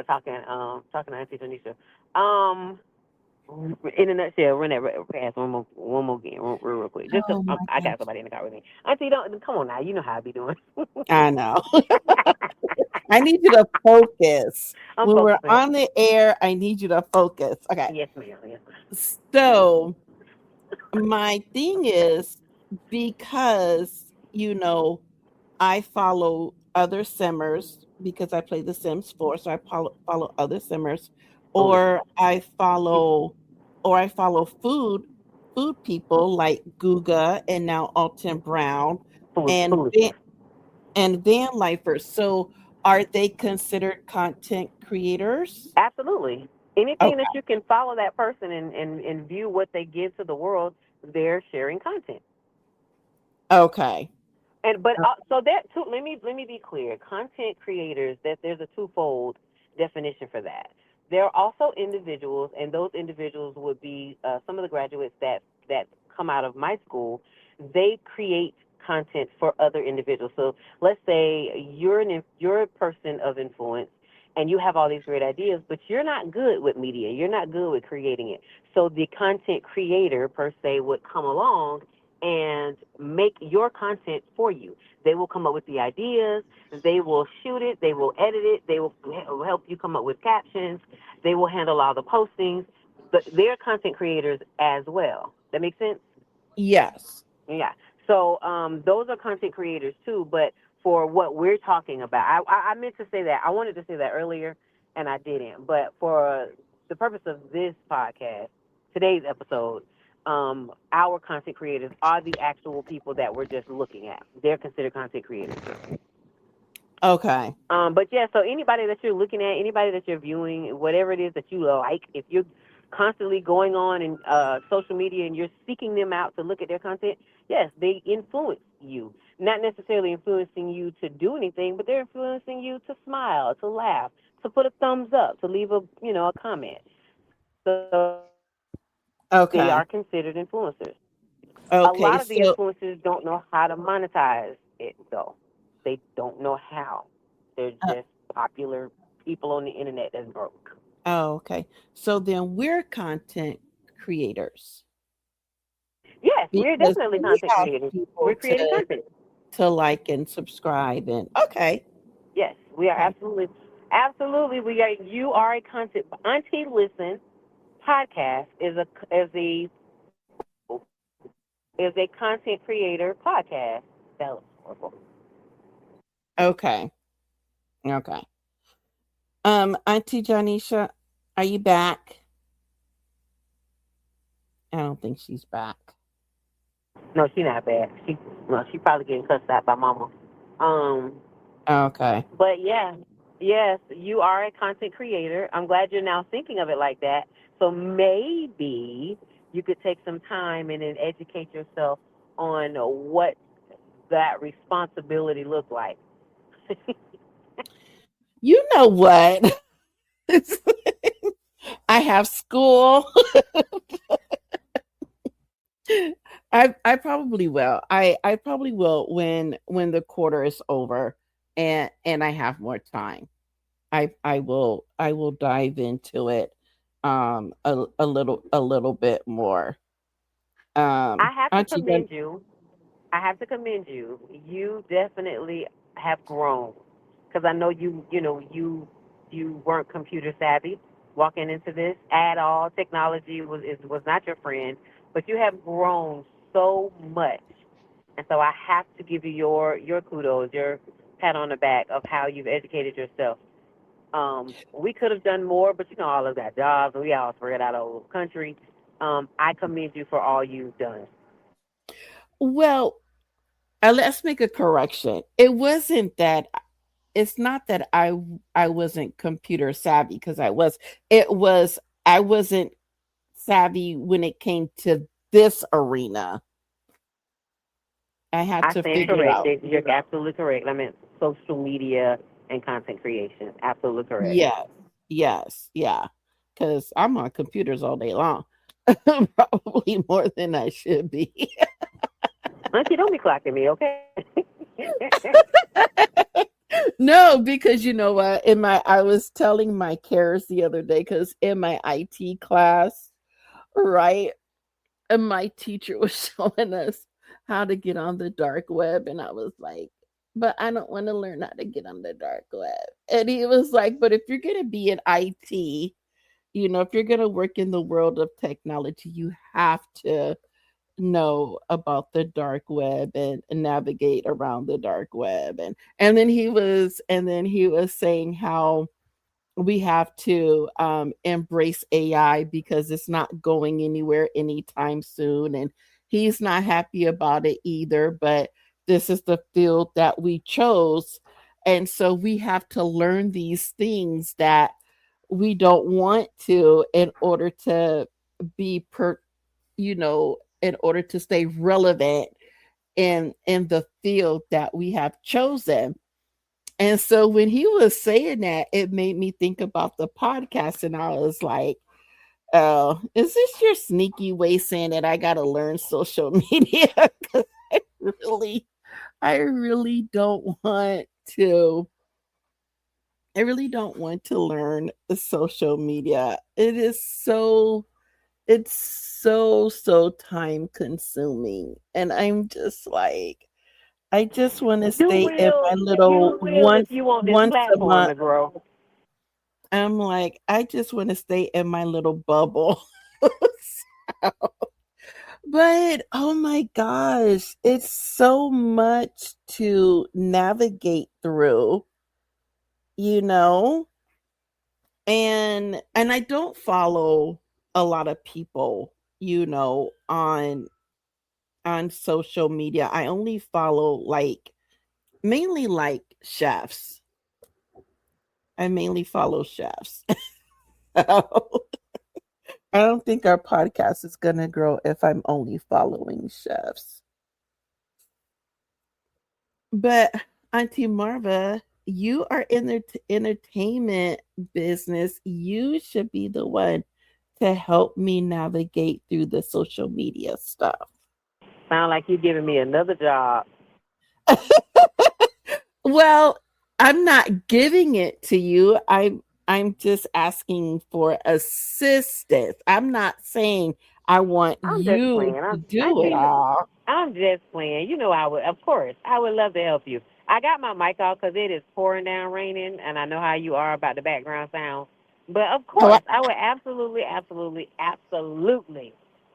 talking to Auntie Tanisha. Um. In a nutshell, run that past one more again, real quick. Just 'cause Oh my I got gosh. somebody in the car with me. Auntie, don't come on now. You know how I be doing. I know. I need you to focus. I'm When we're focusing. on the air, I need you to focus. Okay. Yes, ma'am. Yes, ma'am. So, my thing is because, I follow other simmers because I play The Sims 4, so I follow other simmers, Foolish. or I follow food people like Guga and now Alton Brown and Foolishness. van lifers. So are they considered content creators? Absolutely. Anything that Okay. you can follow that person and view what they give to the world, they're sharing content. Okay. And but so that too. Let me be clear. Content creators. That there's a twofold definition for that. There are also individuals, and those individuals would be some of the graduates that come out of my school. They create content for other individuals. So let's say you're a person of influence, and you have all these great ideas, but you're not good with media. You're not good with creating it. So the content creator per se would come along and make your content for you. They will come up with the ideas, they will shoot it, they will edit it, they will help you come up with captions, they will handle all the postings. But they're content creators as well. That makes sense? Yes. Yeah. So those are content creators too. But for what we're talking about, I meant to say that. I wanted to say that earlier, and I didn't. But for the purpose of this podcast, today's episode, our content creators are the actual people that we're just looking at. They're considered content creators. Okay. But yeah, so anybody that you're looking at, anybody that you're viewing, whatever it is that you like, if you're constantly going on in social media and you're seeking them out to look at their content, yes, they influence you. Not necessarily influencing you to do anything, but they're influencing you to smile, to laugh, to put a thumbs up, to leave a comment. So they are Okay. considered influencers. A Okay. lot of the So, influencers don't know how to monetize it, though. They don't know how. They're uh, just popular people on the internet that's broke. oh, okay. So then we're content creators Yes, we're because definitely we content have creators. We're people creating content. to like and subscribe and okay. Yes, we are Okay. absolutely, absolutely. We are. You are a content. Auntie Listen podcast is a content creator podcast. That was horrible. Okay. Okay. Auntie Janisha, are you back? I don't think she's back. No, she not bad. She probably getting cussed out by mama. Um, Okay. But yeah, yes, you are a content creator. I'm glad you're now thinking of it like that. So maybe you could take some time and then educate yourself on what that responsibility looks like. You know what? I have school. I probably will. I probably will when the quarter is over and I have more time. I will dive into it a little bit more. I have to Auntie done commend you. I have to commend you. You definitely have grown because I know you weren't computer savvy walking into this at all. Technology was not your friend, but you have grown so much, and so I have to give you your kudos, your pat on the back of how you've educated yourself. We could have done more, but all of that jobs, and we all spread out all over the country. I commend you for all you've done. well, let's make a correction. It's not that I wasn't computer savvy because I was. It was I wasn't savvy when it came to this arena. I had I to stand figure out. corrected. You're absolutely correct. I meant social media and content creation. Absolutely correct. Yes, yes, yeah. Because I'm on computers all day long, probably more than I should be. Auntie, don't be clocking me, okay? No, because you know what? I was telling my cares the other day because in my IT class, right, and my teacher was showing us how to get on the dark web, and I was like, "But I don't want to learn how to get on the dark web." And he was like, "But if you're gonna be in IT, if you're gonna work in the world of technology, you have to know about the dark web and navigate around the dark web." And then he was saying how we have to embrace AI because it's not going anywhere anytime soon, and he's not happy about it either, but this is the field that we chose, and so we have to learn these things that we don't want to in order to be in order to stay relevant in the field that we have chosen. And so when he was saying that, it made me think about the podcast, and I was like, "Oh, is this your sneaky way saying that I got to learn social media?" Because really, I really don't want to. I really don't want to learn the social media. It's so time consuming, and I'm just like, I just want to stay in my little You will if you want this once a platform month. to grow. I'm like, I just want to stay in my little bubble. So, but oh my gosh, it's so much to navigate through, you know? And I don't follow a lot of people, on social media. I only follow like mainly like chefs. I mainly follow chefs. So, I don't think our podcast is going to grow if I'm only following chefs. But Auntie Marva, you are in the entertainment business. You should be the one to help me navigate through the social media stuff. Sound like you giving me another job. Well, I'm not giving it to you. I'm just asking for assistance. I'm not saying I want I'm just you playing. to I do it see. all. I'm just playing. You know, I would. Of course, I would love to help you. I got my mic off because it is pouring down, raining, and I know how you are about the background sound. But of Hello? course, I would absolutely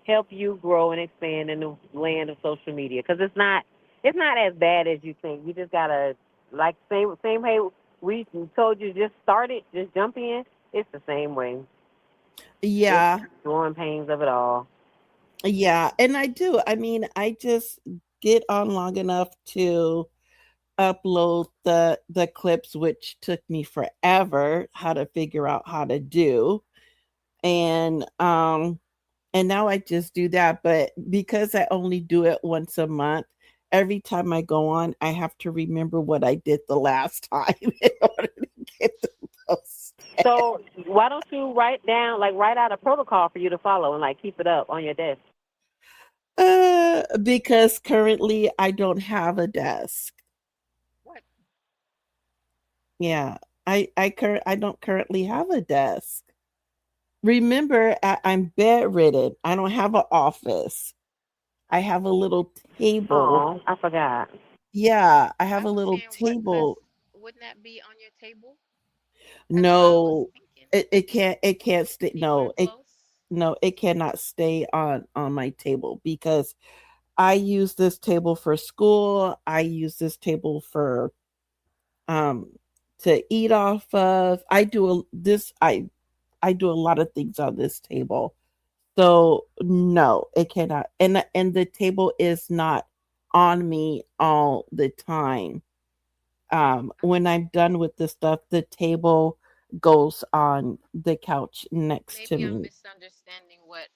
help you grow and expand in the land of social media because it's not as bad as you think. You just gotta like same way we told you just start it, just jump in. It's the same way. It's Yeah, growing pains of it all. yeah, and I do. I mean, I just get on long enough to upload the clips, which took me forever how to figure out how to do. And now I just do that, but because I only do it once a month, every time I go on, I have to remember what I did the last time in order to get the post. So why don't you write out a protocol for you to follow and like keep it up on your desk? Because currently I don't have a desk. What? Yeah, I don't currently have a desk. Remember, I'm bedridden. I don't have an office. I have a little table. Oh, I forgot. Yeah, I have I a was little saying what? table. Cause wouldn't that be on your table? That's what I was No, thinking. it can't stay. Anywhere close? No, it cannot stay on my table because I use this table for school. I use this table for um to eat off of. I do a lot of things on this table. So no, it cannot. And the table is not on me all the time. When I'm done with the stuff, the table goes on the couch next to Maybe I'm me. misunderstanding what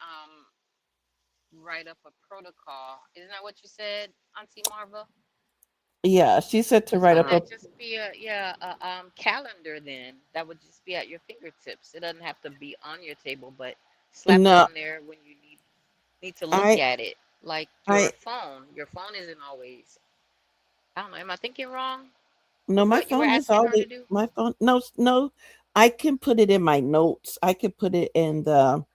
write up a protocol. Isn't that what you said, Auntie Marva? Yeah, she said to Because write wouldn't up a that just be a calendar then? That would just be at your fingertips. It doesn't have to be on your table, but slap it no. on there when you need to look I at it. Like your I phone. Your phone isn't always. I don't know. Am I thinking wrong no, with my what you were phone is asking her always to do? my phone. No, no, I can put it in my notes. I can put it in the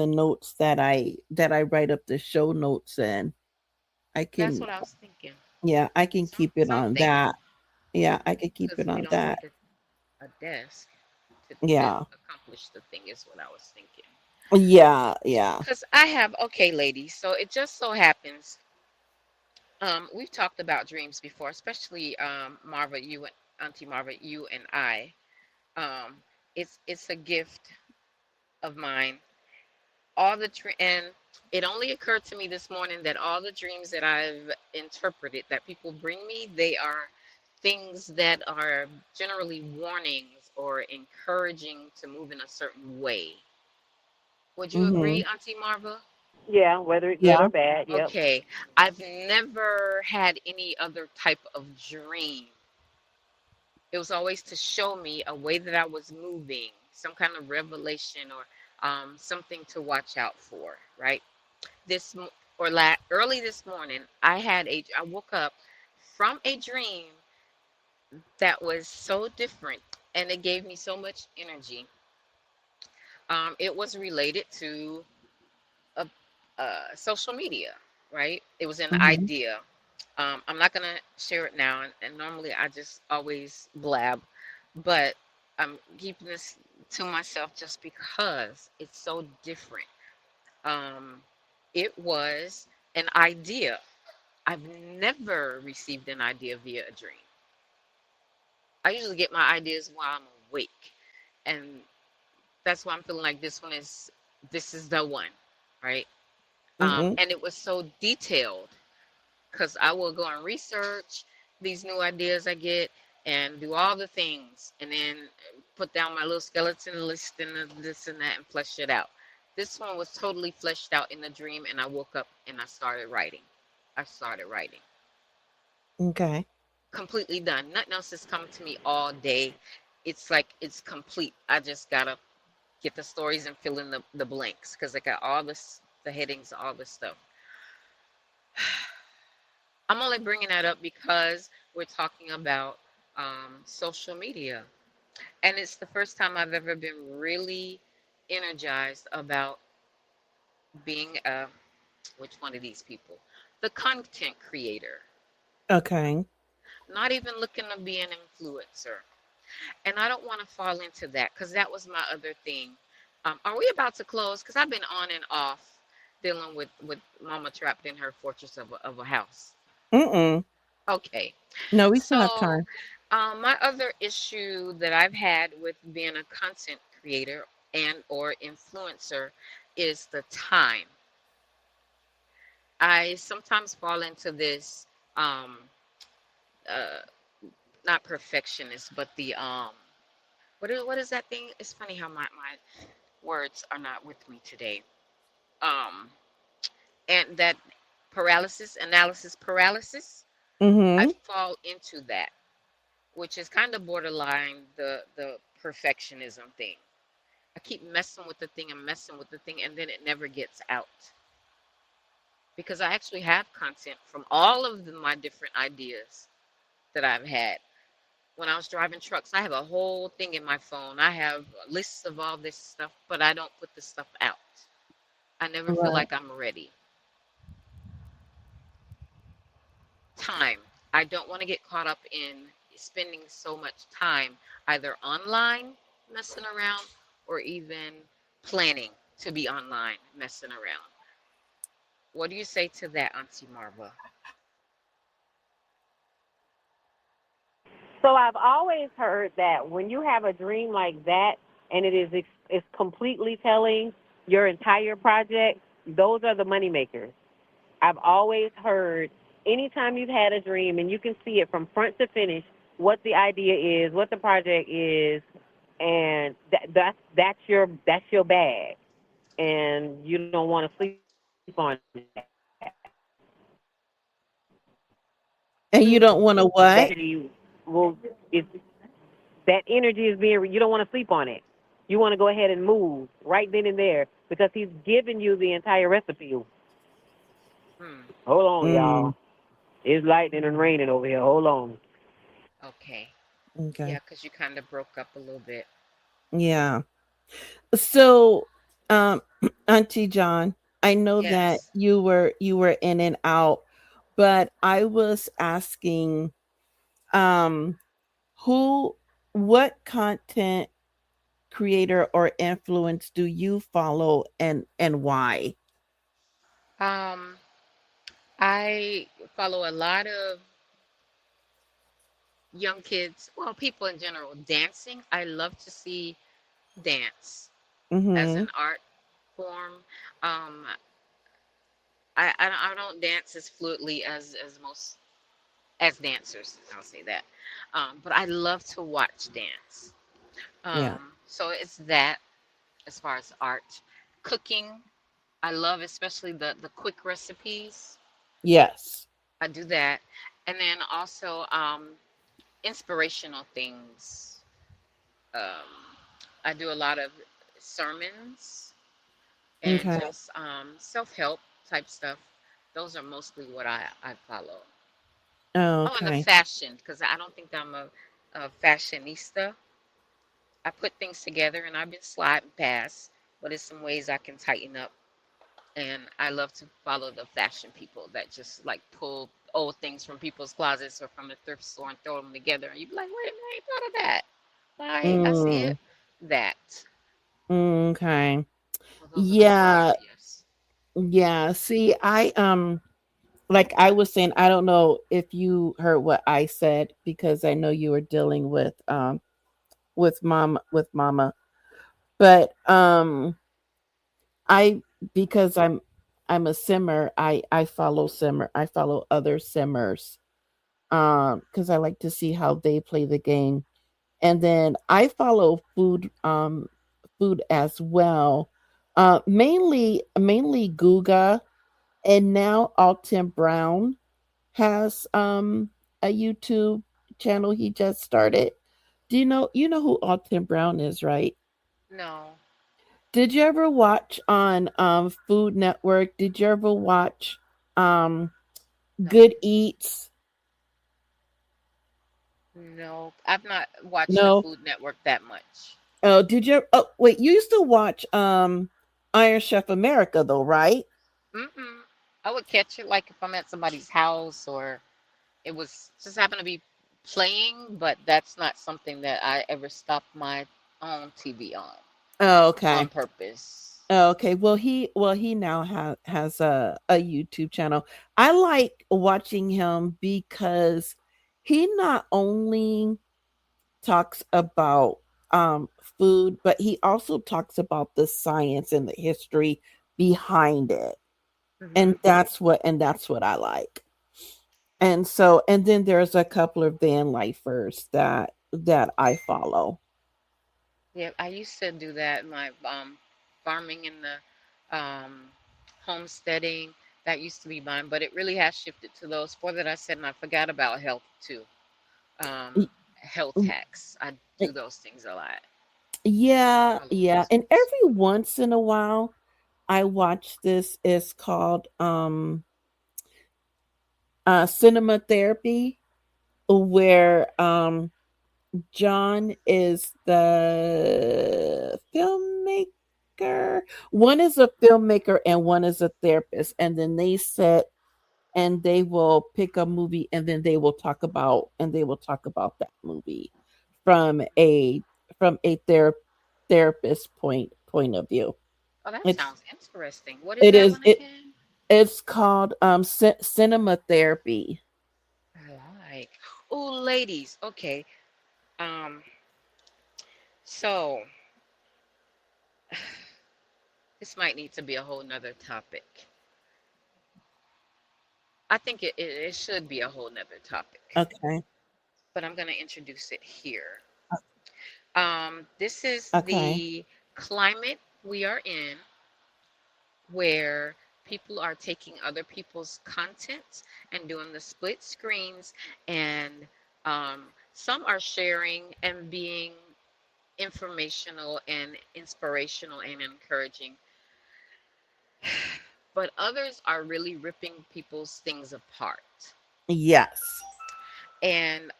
notes that I write up the show notes in. I That's can what I was thinking. Yeah, I can keep it on Something that. Yeah, I can keep because it we on don't that. need a desk to Yeah. accomplish the thing. Is what I was thinking. Yeah, yeah. Because I have okay, ladies. So it just so happens. We've talked about dreams before, especially Marva, you and Auntie Marva, you and I. Um, it's a gift of mine. And it only occurred to me this morning that all the dreams that I've interpreted that people bring me, they are things that are generally warnings or encouraging to move in a certain way. Would you agree, Mhm. Auntie Marva? Yeah, whether it's good Yeah. or bad. Yep. Okay, I've never had any other type of dream. It was always to show me a way that I was moving, some kind of revelation or something to watch out for, right? This early this morning, I woke up from a dream that was so different and it gave me so much energy. It was related to a, social media, right? It was an Mm-hmm. idea. I'm not gonna share it now, and normally I just always blab, but I'm keeping this to myself just because it's so different. Um, it was an idea. I've never received an idea via a dream. I usually get my ideas while I'm awake, and that's why I'm feeling like this is the one, right? Mm-hmm. And it was so detailed because I will go and research these new ideas I get and do all the things and then put down my little skeleton list and this and that and flesh it out. This one was totally fleshed out in the dream, and I woke up and I started writing. I started writing. Okay. Completely done. Nothing else is coming to me all day. It's like it's complete. I just gotta get the stories and fill in the blanks because I got all this, the headings, all this stuff. I'm only bringing that up because we're talking about social media. And it's the first time I've ever been really energized about being which one of these people? The content creator. Okay. Not even looking to be an influencer. And I don't want to fall into that because that was my other thing. Are we about to close? Because I've been on and off dealing with Mama trapped in her fortress of a house. Mm-mm. Okay. No, we still have So, time. my other issue that I've had with being a content creator and or influencer is the time. I sometimes fall into this um uh not perfectionist, but the what is that thing? It's funny how my words are not with me today. Um and that analysis paralysis, I Mm-hmm. fall into that, which is kind of borderline the perfectionism thing. I keep messing with the thing and messing with the thing, and then it never gets out because I actually have content from all of my different ideas that I've had. When I was driving trucks, I have a whole thing in my phone. I have lists of all this stuff, but I don't put the stuff out. I never feel Right. like I'm ready. Time. I don't want to get caught up in spending so much time either online messing around or even planning to be online messing around. What do you say to that, Auntie Marva? So I've always heard that when you have a dream like that and it's completely telling your entire project, those are the money makers. I've always heard anytime you've had a dream and you can see it from front to finish, what the idea is, what the project is, and that's your bag, and you don't want to sleep on that. And you don't want to That what? energy will is that energy is being you don't want to sleep on it. You want to go ahead and move right then and there because he's giving you the entire recipe. Hmm. Hold on, Mm. y'all. It's lightning and raining over here. Hold on. Okay. Okay. Yeah, because you kind of broke up a little bit. Yeah. So, um, Auntie John, I know that Yes. you were in and out, but I was asking, um, who, what content creator or influence do you follow, and why? Um, I follow a lot of young kids, well, people in general, dancing. I love to see dance as Mm-hmm. an art form. Um, I don't dance as fluidly as most as dancers. I'll say that. But I love to watch dance. Yeah. So it's that as far as art, cooking. I love especially the quick recipes. Yes. I do that, and then also inspirational things. Um, I do a lot of sermons and Okay. just self help type stuff. Those are mostly what I follow. Oh, and the Okay. fashion, because I don't think I'm a fashionista. I put things together and I've been sliding past, but it's some ways I can tighten up. And I love to follow the fashion people that just like pull old things from people's closets or from the thrift store and throw them together. And you'd be like, wait a minute, I ain't thought of that. Like, I see it. Mm, That. okay. Well, those are the two Yeah. areas. Yeah. See, like I was saying, I don't know if you heard what I said because I know you were dealing with mama. But I because I'm a simmer, I follow simmer. I follow other simmers because I like to see how they play the game. And then I follow food as well. Mainly Guga, and now Alton Brown has a YouTube channel he just started. Do you know who Alton Brown is, right? No, Did you ever watch on Food Network? Did you ever watch um no, Good Eats? no. I've not watched the No. Food Network that much. Oh, did you? Oh, wait. You used to watch Iron Chef America, though, right? Mm-mm. I would catch it like if I'm at somebody's house or it was just happened to be playing, but that's not something that I ever stopped my own TV Oh, on okay. purpose. Oh, okay. Well he now has a YouTube channel. I like watching him because he not only talks about food, but he also talks about the science and the history behind it. Hmm. And that's what I like. And then there's a couple of van lifers that I follow. Yeah, I used to do that. My farming and the homesteading that used to be mine, but it really has shifted to those four that I said, and I forgot about health too. Um, Y- health hacks. I do y- those things a lot. Yeah, Follow yeah. those And ones. every once in a while I watch this. It's called cinema therapy, where John is the filmmaker. One is a filmmaker and one is a therapist, and then they sit and they will pick a movie, and then they will talk about that movie from a therapist point of view. Oh, that It's sounds interesting. What is it that is one it again? it's called cinema therapy. Like, oh, ladies. Okay. Um, so this might need to be a whole nother topic. I think it should be a whole nother topic, Okay. but I'm going to introduce it here. This is Okay. the climate we are in where people are taking other people's content and doing the split screens, and some are sharing and being informational and inspirational and encouraging, but others are really ripping people's things apart. Yes. And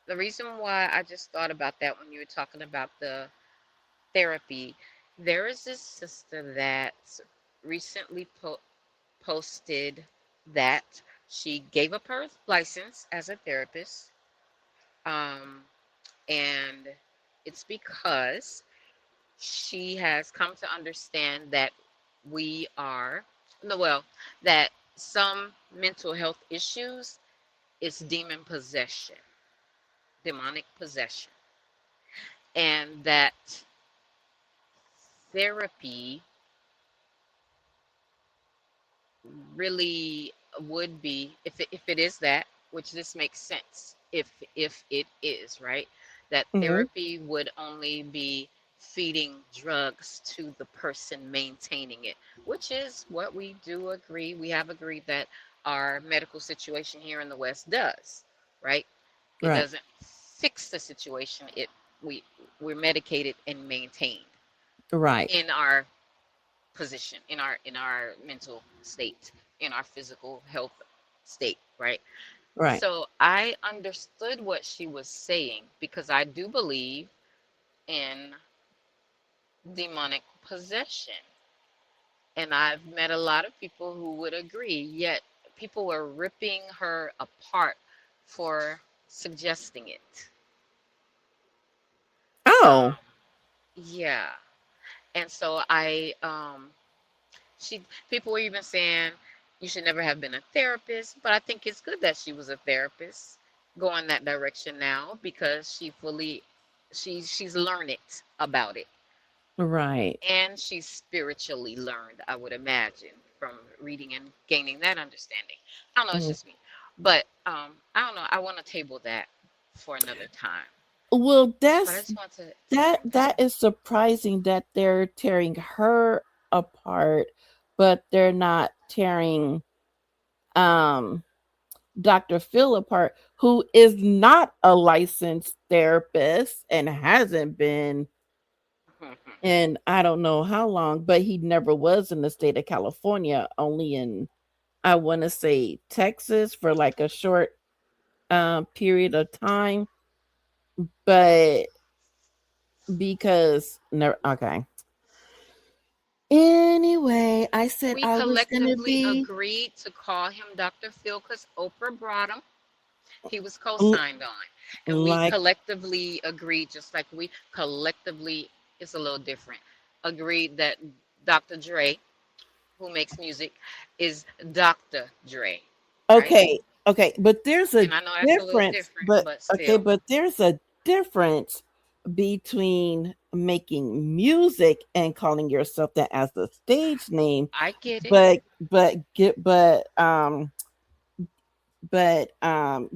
the reason why I just thought about that when you were talking about the therapy, there is this sister that recently posted that she gave up her license as a therapist. Um, and it's because she has come to understand that we are, no, well, that some mental health issues is demon possession, demonic possession, and that therapy really would be, if it is that, which this makes sense, if it is right, that Hmm. therapy would only be feeding drugs to the person maintaining it, which is what we do agree. We have agreed that our medical situation here in the West does, right? It Right. doesn't fix the situation. We we're medicated and maintained Right. in our position, in our mental state, in our physical health state, right? Right. So I understood what she was saying because I do believe in demonic possession. And I've met a lot of people who would agree, yet people were ripping her apart for suggesting it. Oh. Um, yeah. And so she, people were even saying you should never have been a therapist, but I think it's good that she was a therapist going that direction now because she's learned it about it. Right. And she's spiritually learned, I would imagine, from reading and gaining that understanding. I don't know, it's Mm. just me. But I don't know, I want to table that for another time. Well, But I that's just want to that bring that that up. is surprising that they're tearing her apart, but they're not tearing um Dr. Phil apart, who is not a licensed therapist and hasn't been in I don't know how long, but he never was in the state of California, only in I want to say Texas for like a short period of time, but because no, okay. Anyway, I said We I was gonna collectively be agreed to call him Dr. Phil because Oprah brought him. He was l- co-signed on. And we like collectively agreed, just like we collectively, it's a little different, agreed that Dr. Dre, who makes music, is Dr. Dre, right? okay, okay, but there's a And I know that's a little difference, different, but but okay, still, but there's a difference between making music and calling yourself that as a stage name, I get it. but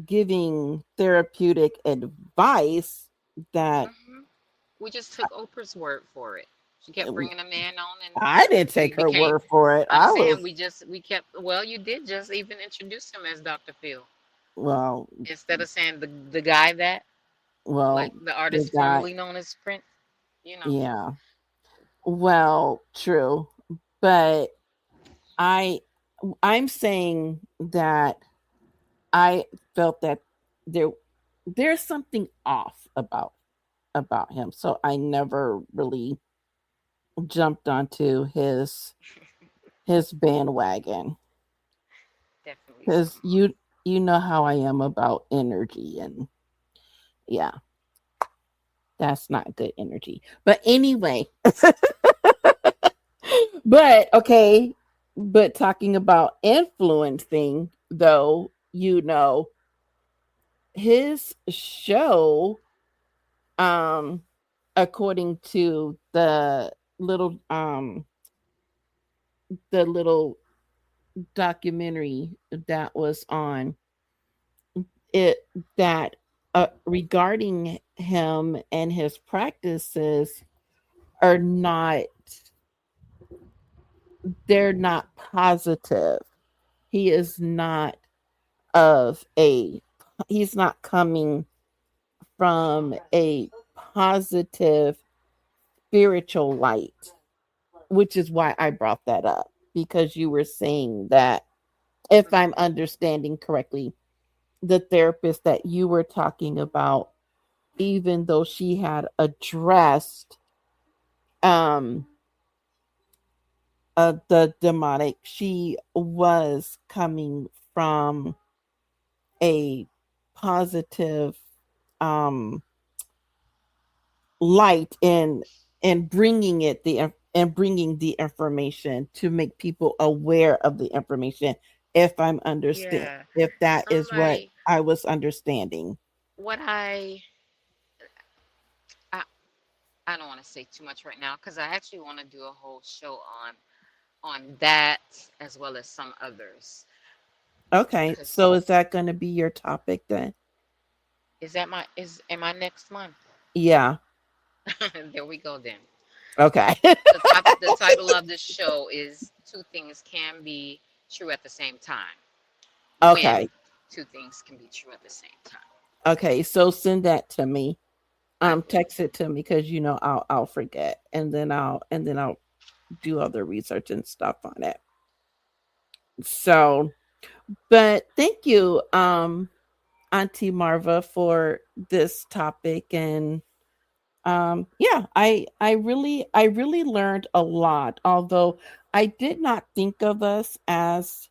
giving therapeutic advice that hmm We just took Oprah's word for it. She kept bringing a man on, and I didn't we take her became. word for it. I'm I saying was we kept. Well, you did just even introduce him as Dr. Phil well, instead of saying the guy that, like well, the the artist guy, formerly known as Prince. You know, yeah. Well, true, but I I'm saying that I felt that there there's something off about him. So I never really jumped onto his bandwagon definitely cuz something off. you know how I am about energy and yeah, that's not good energy. But anyway, but okay, but talking about influencing though, his show um according to little um the little documentary that was on it that regarding him and his practices are not they're not positive. He is not of a he's not coming from a positive spiritual light, which is why I brought that up because you were saying that if I'm hmm understanding correctly, the therapist that you were talking about, even though she had addressed um the demonic, she was coming from a positive um light and bringing it the and bringing the information to make people aware of the information, if I'm understand Yeah, if that is what somebody. I was understanding. What I I don't want to say too much right now because I actually want to do a whole show on that as well as some others. Okay, Because so is that going to be your topic then? is that my is am I next month? Yeah. There we go then. Okay. The title of the show is Two Things Can Be True at the Same Time. When Okay. two things can be true at the same time. Okay. So send that to me. I will. Text it to me because I'll forget, and then I'll do other research and stuff on it. So, but thank you, Auntie Marva, for this topic. And yeah, I really learned a lot, although I did not think of us as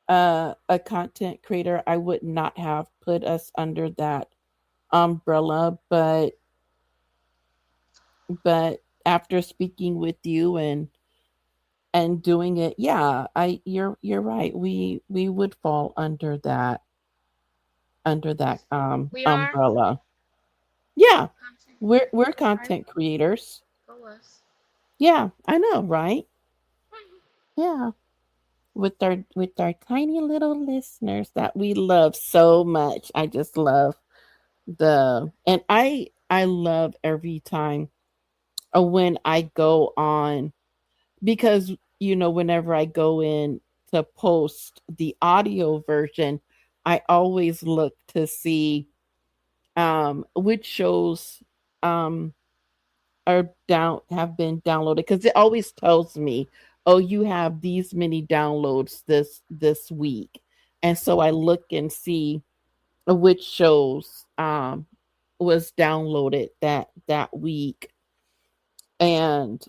a content creator. I would not have put us under that umbrella, but after speaking with you and doing it, yeah, I you're right, we would fall under that We are umbrella. Yeah, content. we're That's right. content creators. Go us. Yeah, I know, right? Yeah, with our tiny little listeners that we love so much. I just love the and I love every time when I go on, because whenever I go in to post the audio version, I always look to see which shows um are down have been downloaded, because it always tells me, oh, you have these many downloads this week. And so I look and see which shows was downloaded that week. And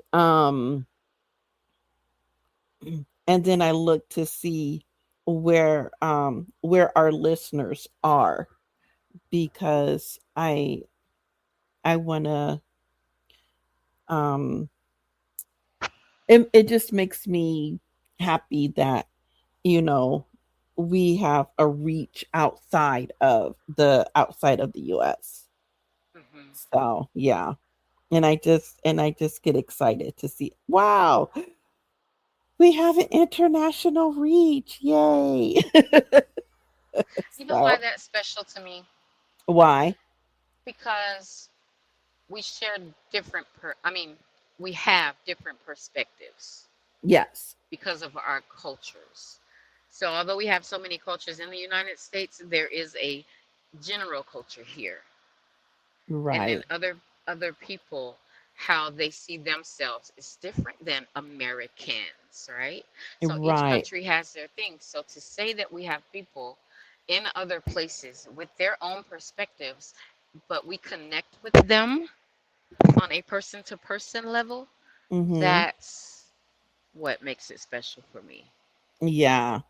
and then I look to see where our listeners are, because I want to um it just makes me happy that you know we have a reach outside of the US. Hmm. So yeah, and I just get excited to see, wow, we have an international reach, yay. You know why So that's special to me? why? Because we share I mean, we have different perspectives Yes. because of our cultures. So although we have so many cultures in the United States, there is a general culture here. And then Right. other people, how they see themselves is different than Americans, right? So each Right. country has their thing. So to say that we have people in other places with their own perspectives, but we connect with them on a person to person level, Mhm. that's what makes it special for me. Yeah.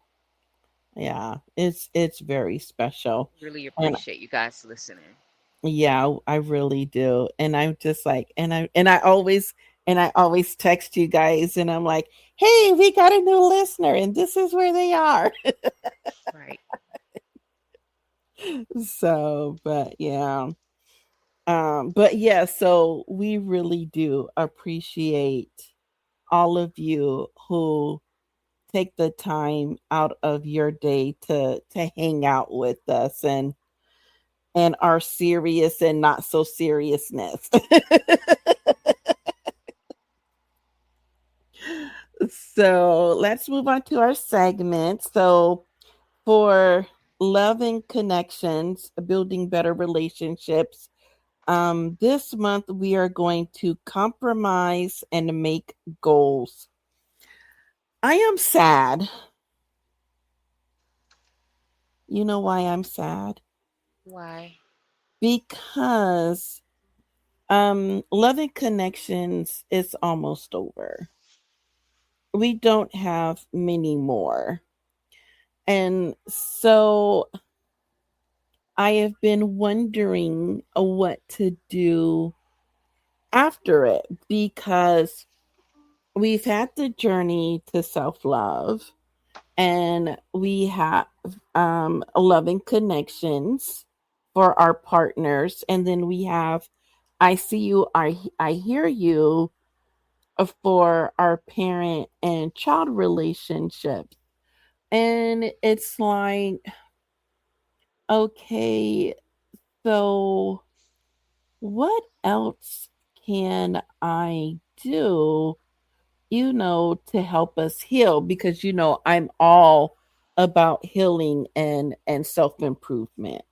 Yeah. It's very special. Really And appreciate you guys listening. yeah, I really do. And I'm just like, and I always text you guys, and I'm like, "Hey, we got a new listener and this is where they are." Right. So, but yeah. But yeah, so we really do appreciate all of you who take the time out of your day to hang out with us, and our serious and not so seriousness. So let's move on to our segment. So for love and connections, building better relationships, this month we are going to compromise and make goals. I am sad. You know why I'm sad? Why? Because love and connections is almost over. We don't have many more. And so I have been wondering what to do after it, because we've had the journey to self love, and we have loving connections for our partners, and then we have I see you, I hear you, for our parent and child relationships. And it's like, okay, so what else can I do, to help us heal? Because, I'm all about healing and self-improvement,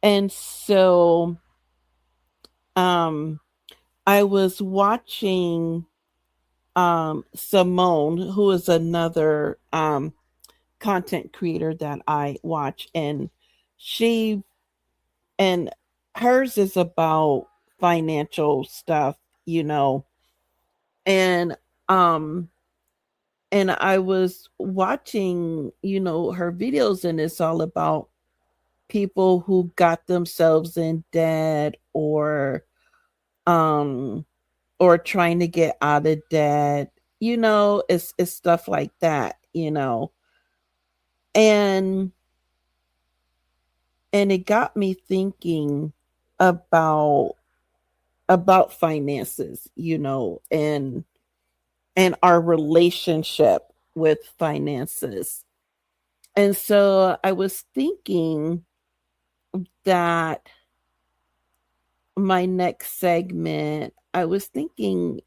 And so um I was watching Simone, who is another content creator that I watch, and she and hers is about financial stuff, you know. And um and I was watching, her videos, and it's all about people who got themselves in debt, um or trying to get out of debt. It's stuff like that. And it got me thinking about finances, and our relationship with finances. And so I was thinking that my next segment, I was thinking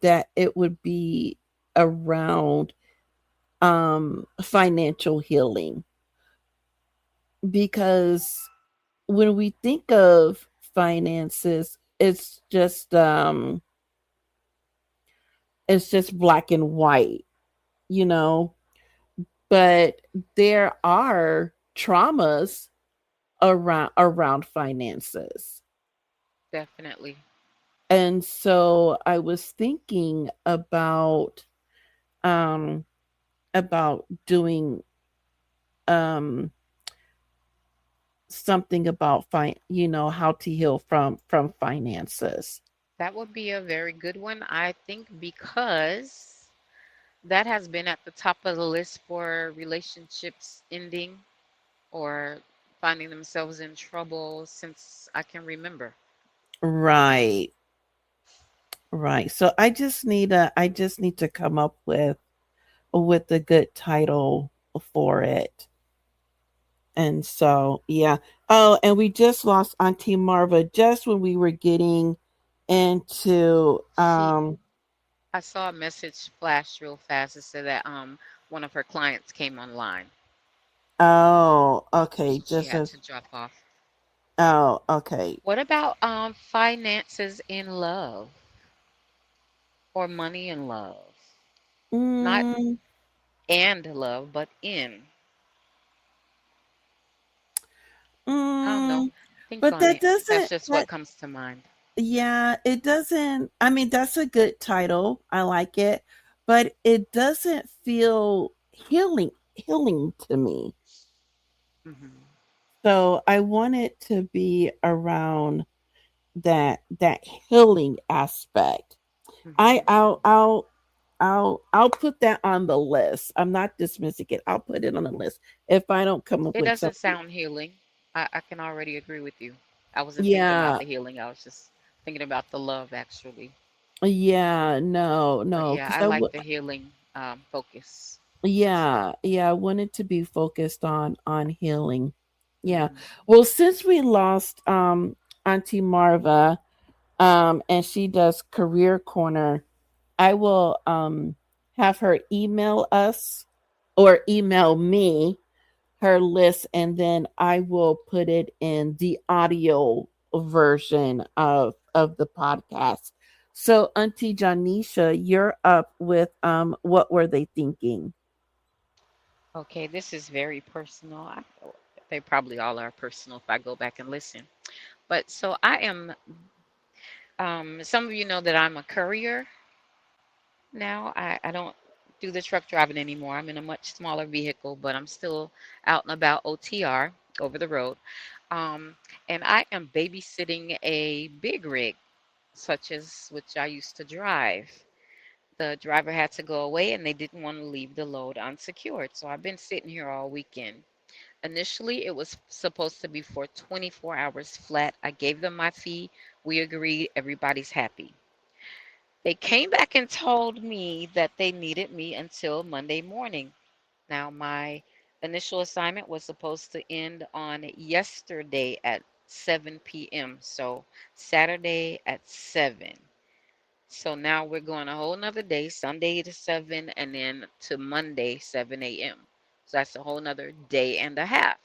that it would be around financial healing, because when we think of finances, it's just black and white, you know, but there are traumas around finances. Definitely. And so I was thinking um doing um something about how to heal from finances. That would be a very good one, I think, because that has been at the top of the list for relationships ending or finding themselves in trouble since I can remember. Right. Right. So I just need to come up with a good title for it. And so, yeah. Oh, and we just lost Auntie Marva just when we were getting into She, I saw a message flash real fast. It said that one of her clients came online. oh, okay, She just had as to drop off. oh, okay. What about finances in love or money in love? Not Mm, and love, but in. I don't know. mm, Think but on that it. That's doesn't just what that comes to mind. yeah, it doesn't. I mean, that's a good title. I like it, but it doesn't feel healing to me. Hmm. So I want it to be around that healing aspect. I Hmm. I'll put that on the list. I'm not dismissing it. I'll put it on the list if I don't come up It with doesn't something. sound healing. I can already agree with you. I wasn't thinking about Yeah, the healing. I was just thinking about the love, actually. yeah, no, But no, yeah, because I I like would. the healing focus. Yeah, yeah, I wanted to be focused on healing. Yeah. Hmm. Well, since we lost Auntie Marva, and she does career corner, I will have her email us or email me her list, and then I will put it in the audio version of the podcast. So Auntie Janisha, you're up with what were they thinking? Okay, this is very personal. They probably all are personal if I go back and listen. But so I am, some of you know that I'm a courier now. I don't do the truck driving anymore. I'm in a much smaller vehicle, but I'm still out and about OTR, over the road. Um, and I am babysitting a big rig, such as which I used to drive. The driver had to go away and they didn't want to leave the load unsecured. So I've been sitting here all weekend. Initially, it was supposed to be for 24 hours flat. I gave them my fee. We agreed. Everybody's happy. They came back and told me that they needed me until Monday morning. Now, my initial assignment was supposed to end on yesterday at 7 p.m. So Saturday at 7. So now we're going a whole nother day, Sunday to 7, and then to Monday, 7 a.m. So that's a whole nother day and a half.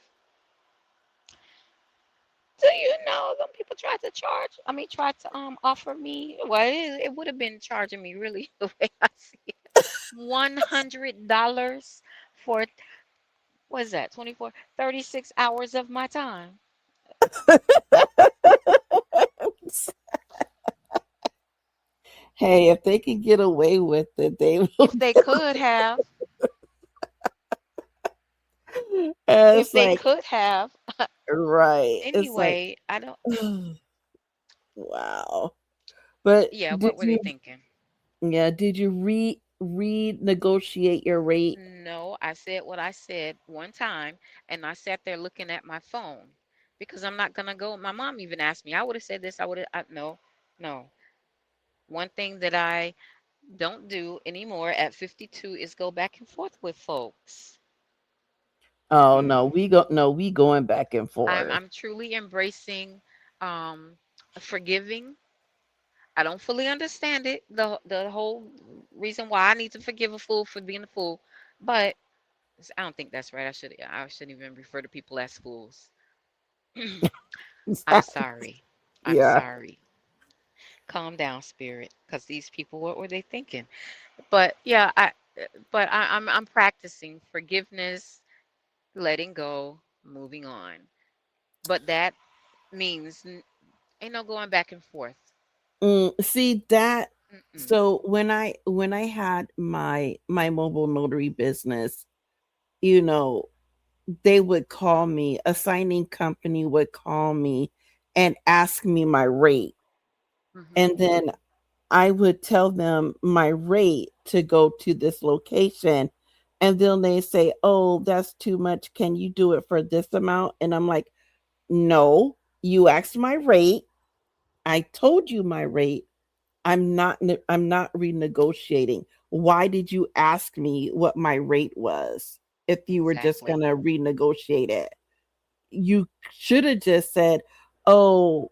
Do you know some people tried to charge? I mean, tried to offer me. Well, it would have been charging me really the way I see it. $100 for what is that? 24, 36 hours of my time. Hey, if they can get away with it, they will. If they could have, if It's they like, could have. right. It's like, Anyway, I don't. wow. But Yeah, did what were they you, thinking? yeah, did you renegotiate your rate? No, I said what I said one time, and I sat there looking at my phone because I'm not gonna go. My mom even asked me. I would have said this. I would have. No, no. One thing that I don't do anymore at 52 is go back and forth with folks. Oh Mm-mm. no, we going back and I'm forth. I'm truly embracing um forgiving. I don't fully understand it, the whole reason why I need to forgive a fool for being a fool, but I don't think that's right. I shouldn't even refer to people as fools. I'm sorry. I'm Yeah. sorry. Calm down, spirit, because these people, what were they thinking? But yeah, I'm practicing forgiveness, letting go, moving on. But that means ain't no going back and forth. See that. Mm-mm. So when I had my mobile notary business, you know, they would call me, a signing company would call me and ask me my rate. Hmm. And then I would tell them my rate to go to this location. And then they say, "Oh, that's too much. Can you do it for this amount?" And I'm like, "No, you asked my rate. I told you my rate. I'm not renegotiating. Why did you ask me what my rate was if you were just going Exactly. to renegotiate it? You should have just said, "Oh,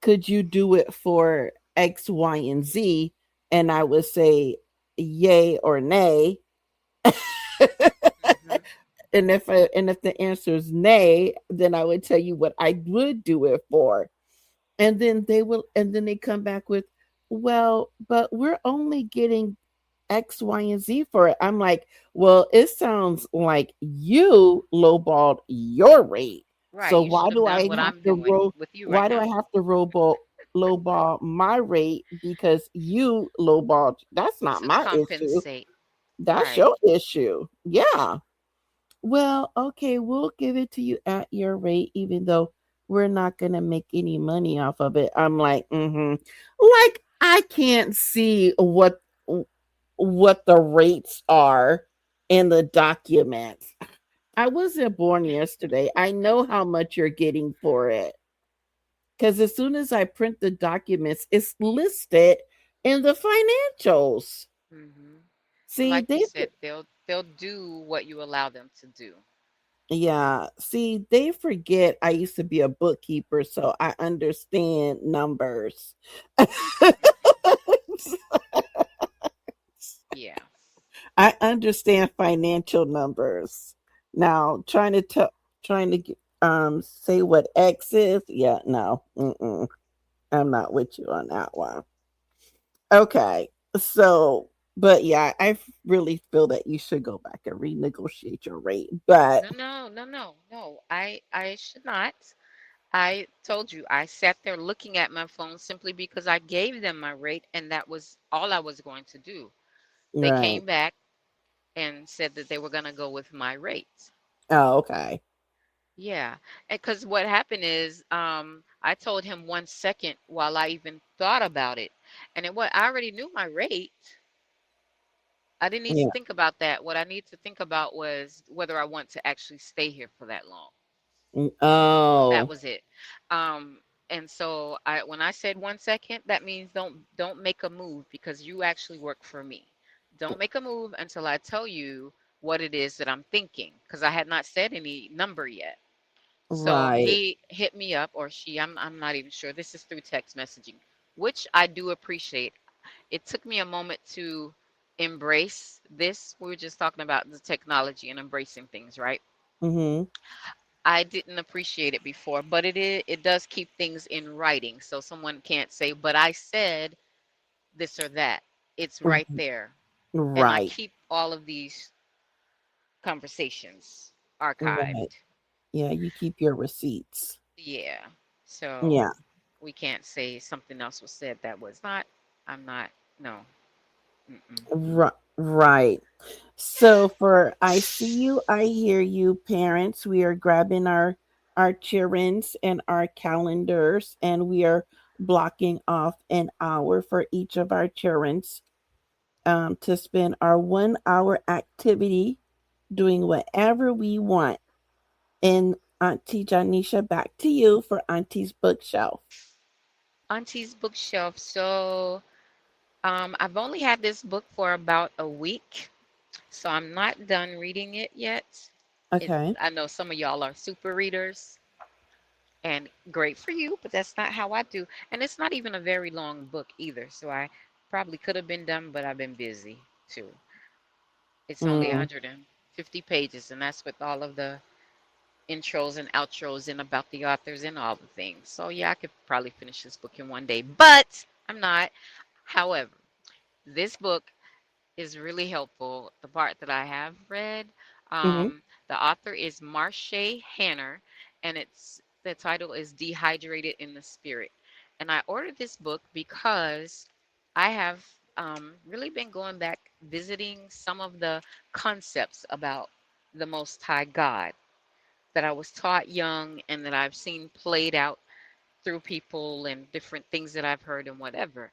could you do it for X, Y, and Z?" And I would say yay or nay. Hmm. And if the answer is nay, then I would tell you what I would do it for. And then they come back with, "Well, but we're only getting X, Y, and Z for it." I'm like, "Well, it sounds like you lowballed your rate. Right. So You should have done what I'm doing with you right why do I now have to lowball my rate because you lowballed? That's not to my issue. compensate. That's Right. your issue." Yeah. "Well, okay, we'll give it to you at your rate, even though we're not going to make any money off of it." I'm like, mm-hmm. Like, I can't see what the rates are in the documents. I wasn't born yesterday. I know how much you're getting for it. Because as soon as I print the documents, it's listed in the financials. Hmm. But See, like you they said, they'll do what you allow them to do. Yeah, see, they forget I used to be a bookkeeper, so I understand numbers. Yeah. I understand financial numbers. Now, say what X is, yeah, no, I'm not with you on that one. Okay, so, but yeah, I really feel that you should go back and renegotiate your rate. But No, no, no, no, no. I should not. I told you I sat there looking at my phone simply because I gave them my rate and that was all I was going to do. They right, came back and said that they were going to go with my rate. oh, okay, Yeah. And because what happened is I told him 1 second while I even thought about it. And I already knew my rate. I didn't need to yeah, think about that. What I need to think about was whether I want to actually stay here for that long. That oh. was it. Um, and so when I said 1 second, that means don't make a move because you actually work for me. Don't make a move until I tell you what it is that I'm thinking because I had not said any number yet. So Right. he hit me up, or she, I'm not even sure. This is through text messaging, which I do appreciate. It took me a moment to embrace this. We were just talking about the technology and embracing things, right? Mhm. I didn't appreciate it before, but it does keep things in writing. So someone can't say, "But I said this or that." It's right there. And I Right. keep all of these conversations Right. archived. Yeah, you keep your receipts. Yeah. So Yeah. we can't say something else was said that was not. I'm not. No. Mm-mm. Right. So for I see you, I hear you, parents. We are grabbing our childrens and our calendars, and we are blocking off an hour for each of our childrens to spend our 1 hour activity doing whatever we want. And Auntie Janisha, back to you for Auntie's bookshelf. Auntie's bookshelf. So I've only had this book for about a week, so I'm not done reading it yet. It, Okay. I know some of y'all are super readers, and great for you, but that's not how I do. And it's not even a very long book either, so I probably could have been done, but I've been busy too. It's only Mm, 150 pages, and that's with all of the intros and outros and about the authors and all the things. So yeah, I could probably finish this book in one day, but I'm not. However, this book is really helpful. The part that I have read, mm-hmm. the author is Marche Hanner, and it's the title is Dehydrated in the Spirit. And I ordered this book because I have really been going back visiting some of the concepts about the Most High God that I was taught young and that I've seen played out through people and different things that I've heard and whatever.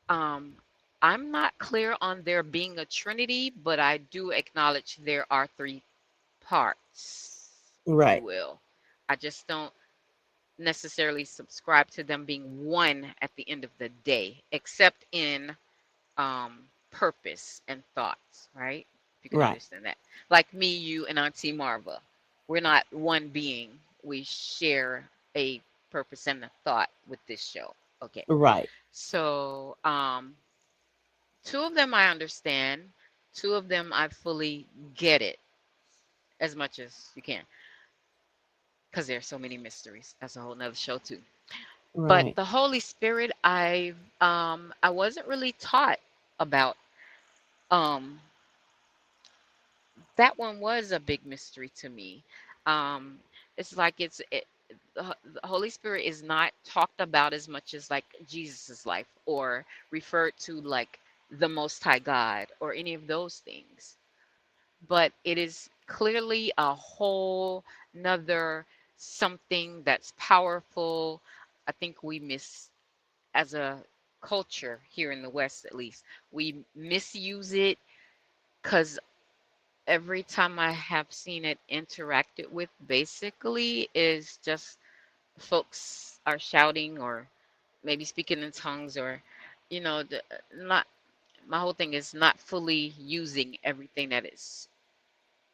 Um, I'm not clear on there being a trinity, but I do acknowledge there are three parts, if you Right. will. I just don't necessarily subscribe to them being one at the end of the day, except in purpose and thoughts, right? If you can Right. understand that. Like me, you, and Auntie Marva. We're not one being. We share a purpose and a thought with this show. Okay. Right. So, two of them I understand. Two of them I fully get it as much as you can, because there's so many mysteries. That's a whole nother show too. But Right. the Holy Spirit, I wasn't really taught about. Um, that one was a big mystery to me. Um, it's like the Holy Spirit is not talked about as much as like Jesus's life, or referred to like the Most High God or any of those things. But it is clearly a whole nother something that's powerful. I think we miss, as a culture here in the West at least, we misuse it, because every time I have seen it interacted with, basically is just folks are shouting or maybe speaking in tongues, or not, my whole thing is not fully using everything that it's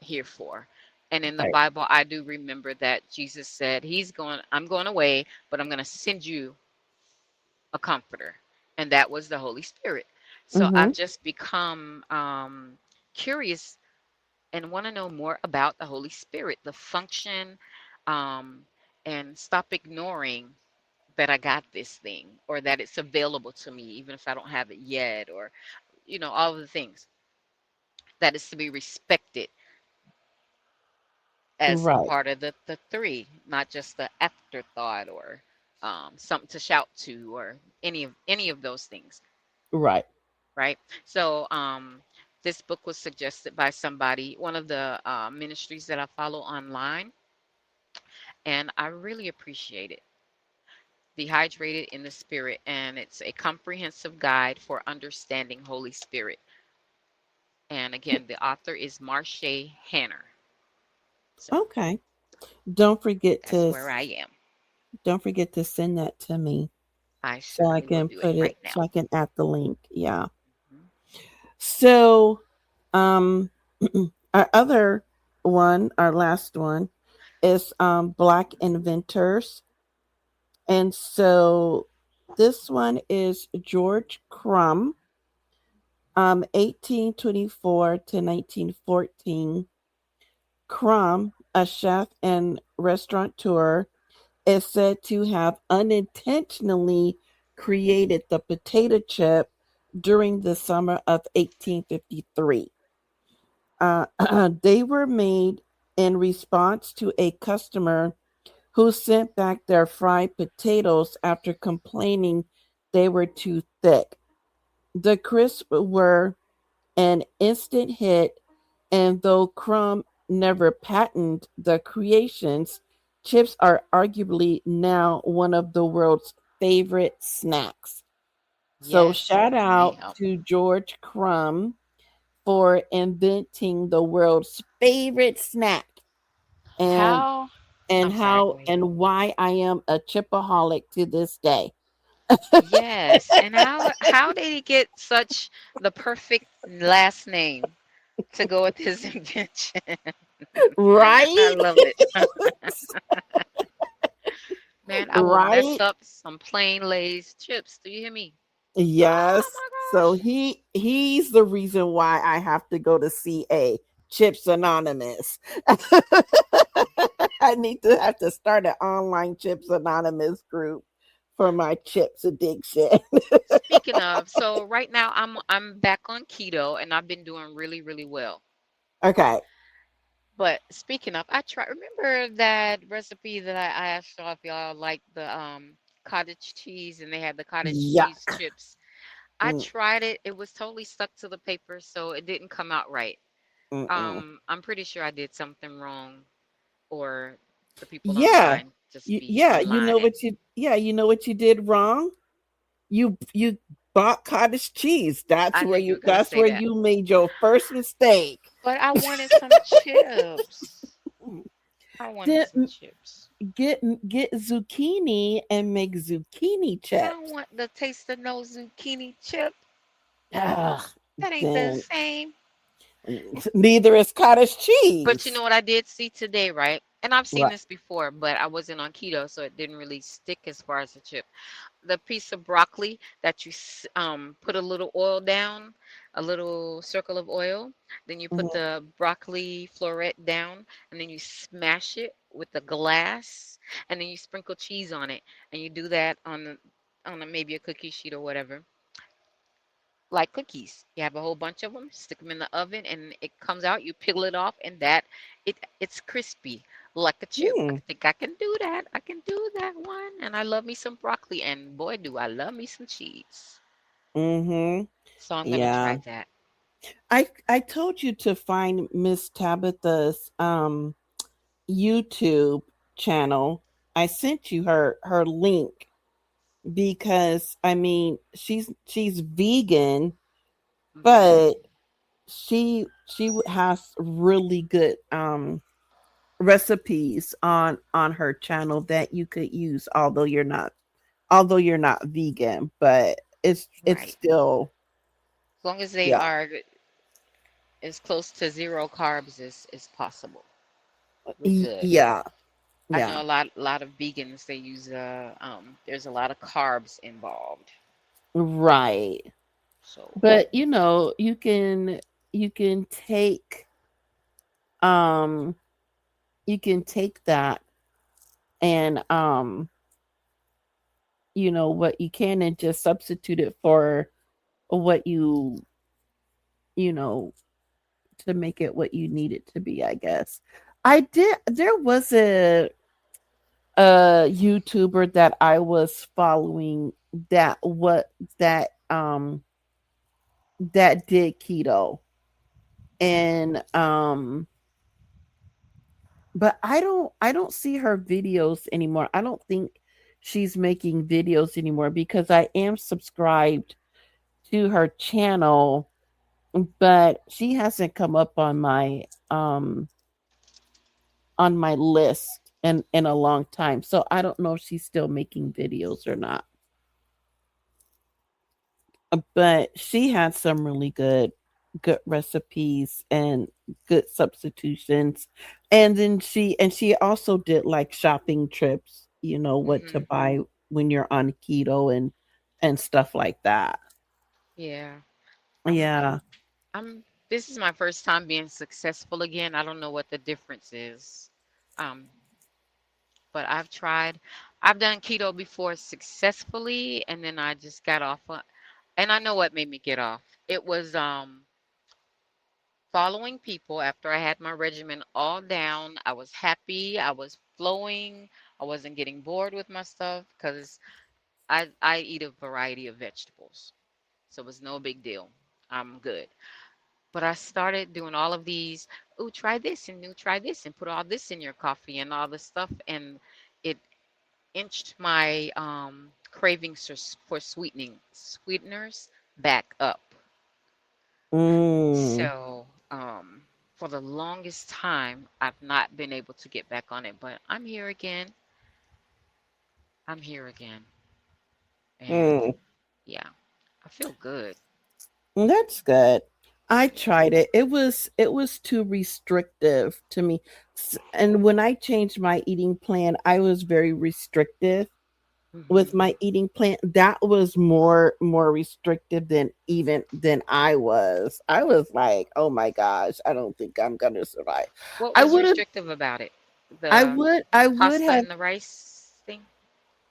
here for. And in the Right. Bible, I do remember that Jesus said, I'm going away, but I'm going to send you a comforter. And that was the Holy Spirit. So Mm-hmm. I've just become curious and want to know more about the Holy Spirit, the function, um, and stop ignoring that I got this thing, or that it's available to me, even if I don't have it yet, or, all of the things that is to be respected as a Right. part of the three, not just the afterthought, or something to shout to, or any of those things, Right. right? So this book was suggested by somebody, one of the ministries that I follow online, and I really appreciate it. Dehydrated in the Spirit, and it's a comprehensive guide for understanding Holy Spirit. And again, the author is Marche Hanner. So Okay. Don't forget that's to where I am. don't forget to send that to me I so I certainly will can do it put it right so now. I can add the link. Yeah. Mhm. So um our other one, our last one is Black Inventors. And so this one is George Crumb, 1824 to 1914. Crumb, a chef and restaurateur, is said to have unintentionally created the potato chip during the summer of 1853. They were made in response to a customer who sent back their fried potatoes after complaining they were too thick. The crisps were an instant hit, and though Crumb never patented the creations, chips are arguably now one of the world's favorite snacks. So, Yes, shout out ma'am. to George Crumb for inventing the world's favorite snack, and How? and I'm sorry, how go ahead. and why I am a chipaholic to this day. Yes, and how did he get such the perfect last name to go with his invention? I Right? love it. Man, I will mess Right? up some plain Lay's chips. Do you hear me? Oh Yes. my So gosh. he's the reason why I have to go to CA, Chips Anonymous. I need to have to start an online Chips Anonymous group for my chips addiction. Speaking of, so right now I'm back on keto and I've been doing really, really well. Okay. But speaking of, I try remember that recipe that I asked y'all if y'all like the cottage cheese and they had the cottage cheese Yuck. chips. I Mm, tried it. It was totally stuck to the paper, so it didn't come out right. mm-mm. I'm pretty sure I did something wrong, or the people Yeah. online just be Yeah, lying. you know what you did wrong? You bought cottage cheese. I knew you were gonna That's say where that. you made your first mistake. But I wanted some chips. I wanted Then some chips. get zucchini and make zucchini I don't chips. want the taste of no zucchini chip. Ugh, That ain't the then same. neither is cottage But you cheese. know what I did see today, right? And I've seen What? this before, but I wasn't on keto, so it didn't really stick as far as the chip. The piece of broccoli that you put a little oil down, a little circle of oil, then you put Mhm, the broccoli floret down, and then you smash it with the glass, and then you sprinkle cheese on it, and you do that on maybe a cookie sheet or whatever, like cookies. You have a whole bunch of them, stick them in the oven, and it comes out. You peel it off, and it's crispy like a chip. I mm, think I can do that. I can do that one. And I love me some broccoli, and boy, do I love me some cheese. mhm. So I'm gonna try Yeah. that. I told you to find Miss Tabitha's YouTube channel. I sent you her link because I mean she's vegan, Hmm. but she has really good recipes on her channel that you could use although you're not vegan, but it's Right. still As long as they yeah. are as close to zero carbs as possible, we're good. Yeah. I Yeah. know a lot of vegans they use there's a lot of carbs involved. Right. So But you can um take that and what you can and just substitute it for what you know to make it what you need it to be, I guess. I did There was a YouTuber that I was following that that did keto, and but I don't see her videos anymore. I don't think she's making videos anymore because I am subscribed to her channel, but she hasn't come up on my list in a long time. So I don't know if she's still making videos or not. But she had some really good. good recipes and good substitutions. And then she also did like shopping trips, what to Mhm. buy when you're on keto and stuff like that. Yeah. I'm Yeah. I'm I'm this is my first time being successful again. I don't know what the difference is. Um, but I've done keto before successfully, and then I just got off and I know what made me get off. It was following people after I had my regimen all down. I was happy, I was flowing, I wasn't getting bored with my stuff because I eat a variety of vegetables. So it was no big deal. I'm good. But I started doing all of these, oh, try this and try this and put all this in your coffee and all this stuff. And it inched my cravings for sweeteners back up. Mm, So, for the longest time, I've not been able to get back on it, but I'm here again. I'm here again. And mm. yeah, I feel good. That's good. I Yeah. tried it. It was too restrictive to me. And when I changed my eating plan, I was very restrictive with Hmm. my eating plan. That was more restrictive than I was. I was like, "Oh my gosh, I don't think I'm going to survive." What I was would have restrictive about it? I The would I would pasta have and the rice thing?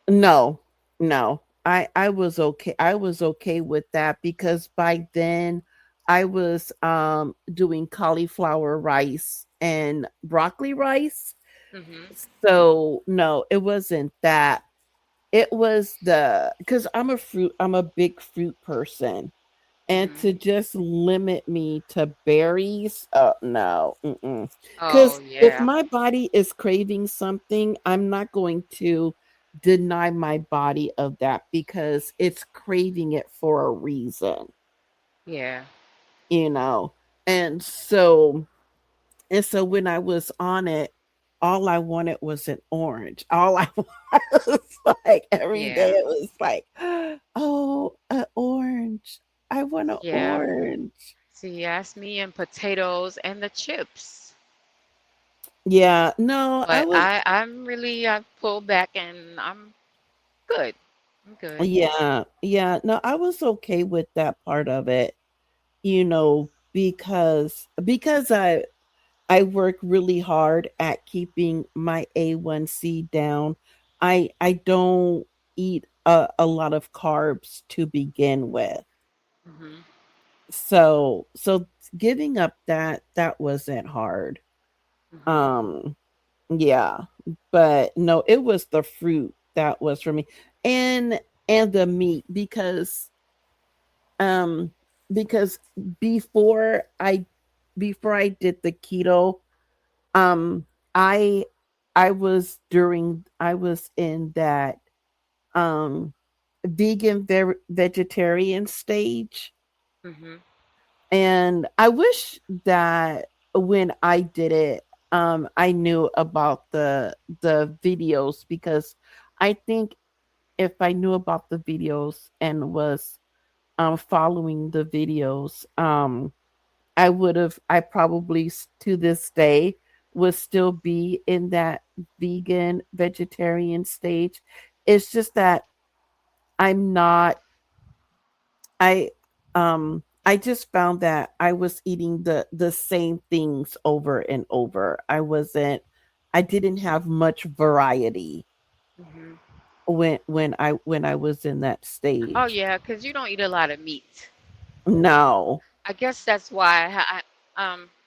no. No. I was okay. I was okay with that because by then I was doing cauliflower rice and broccoli rice. Hmm. So no, it wasn't that. It was because I'm a big fruit person. And Hmm. to just limit me to berries, no, Oh, because if yeah. my body is craving something, I'm not going to deny my body of that because it's craving it for a reason, Yeah. you know. And so and so when I was on it, all I wanted was an orange. All I was like every day Yeah. it was like, oh, an orange. I want an Yeah. orange. So you asked me and potatoes and the chips. Yeah, no, I But was I'm really pulled back and I'm good. I'm good. yeah, no, I was okay with that part of it, because I work really hard at keeping my A1C down. I don't eat a lot of carbs to begin with. Hmm. So giving up that wasn't hard. Hmm. Um yeah, but no, it was the fruit that was for me. And the meat um because before I before I did the keto, um I I was in that um vegetarian stage, Hmm. and I wish that when I did it, I knew about the videos, because I think if I knew about the videos and was following the videos, I probably to this day would still be in that vegan vegetarian stage. It's just that I'm not, I just found that I was eating the same things over and over. I didn't have much variety Hmm. when I was in that Oh stage. yeah, because you don't eat a lot of meat. No. I guess that's why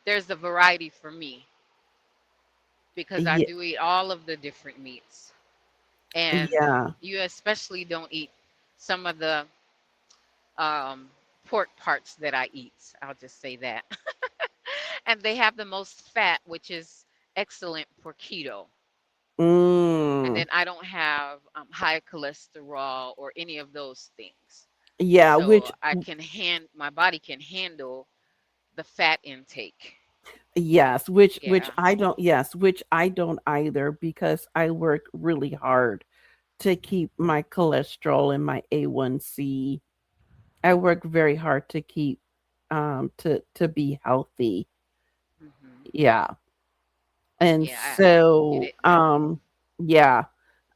there's the variety for me because I Yeah, do eat all of the different meats, and yeah. you especially don't eat some of the um, pork parts that I eat. I'll just say that. And they have the most fat, which is excellent for keto. And Mm. then I don't have high cholesterol or any of those things. Yeah, So my body can handle the fat intake. yes, which Yeah. I don't, yes, which I don't either, because I work really hard to keep my cholesterol and my A1C. I work very hard to keep. to be healthy. Mhm. Yeah. And Yeah, I get so it. yeah.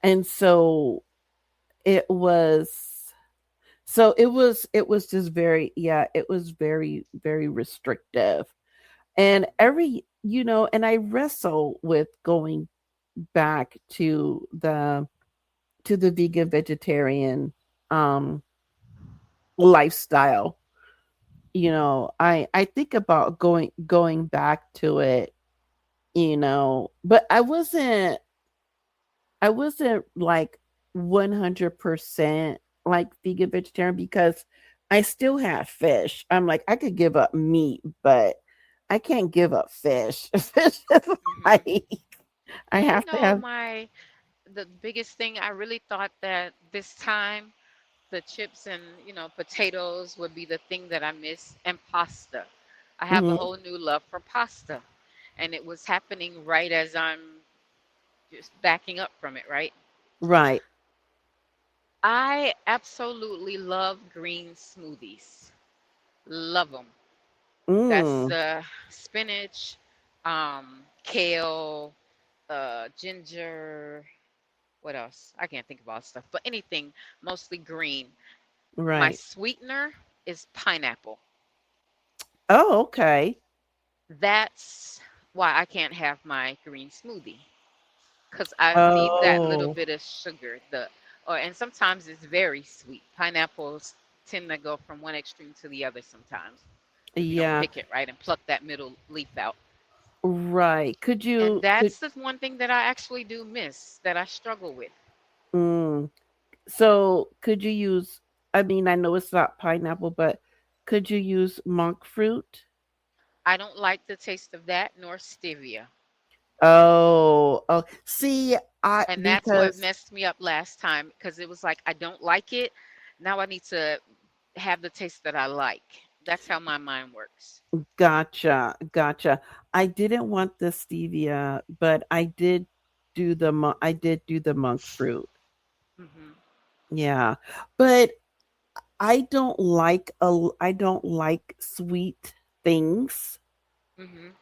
And so it was it was just very, yeah, it was very, very restrictive. And Mhm. and I wrestle with going back to the vegan vegetarian um lifestyle. I think about going back to it, but I wasn't like 100% like vegan vegetarian because I still have fish. I'm like, I could give up meat, but I can't give up fish. Fish is Mhm. like, I You have to know, have. my the biggest thing I really thought that this time the chips and potatoes would be the thing that I miss, and pasta. I have a Mhm. whole new love for pasta, and it was happening right as I'm just backing up from it. Right, Right. I absolutely love green smoothies. Love them. That's Mm. spinach, kale, ginger. What else? I can't think of all the stuff, but anything mostly green. My Right. sweetener is pineapple. Oh, okay. That's why I can't have my green smoothie because I need that little Oh, bit of sugar. And sometimes it's very sweet. Pineapples tend to go from one extreme to the other sometimes if you don't yeah. pick it right and pluck that middle leaf out. Right. Could And you could that's the one thing that I actually do miss that I struggle with. mm, so could you use, I mean, I know it's not pineapple, but could you use monk fruit? I don't like the taste of that nor stevia. Oh, oh. See, I And that's what because messed me up last time because it was like I don't like it. Now I need to have the taste that I like. That's how my mind works. gotcha, gotcha. I didn't want the stevia, but I did do the monk fruit. Mhm. Yeah. But I don't like sweet things. Mhm.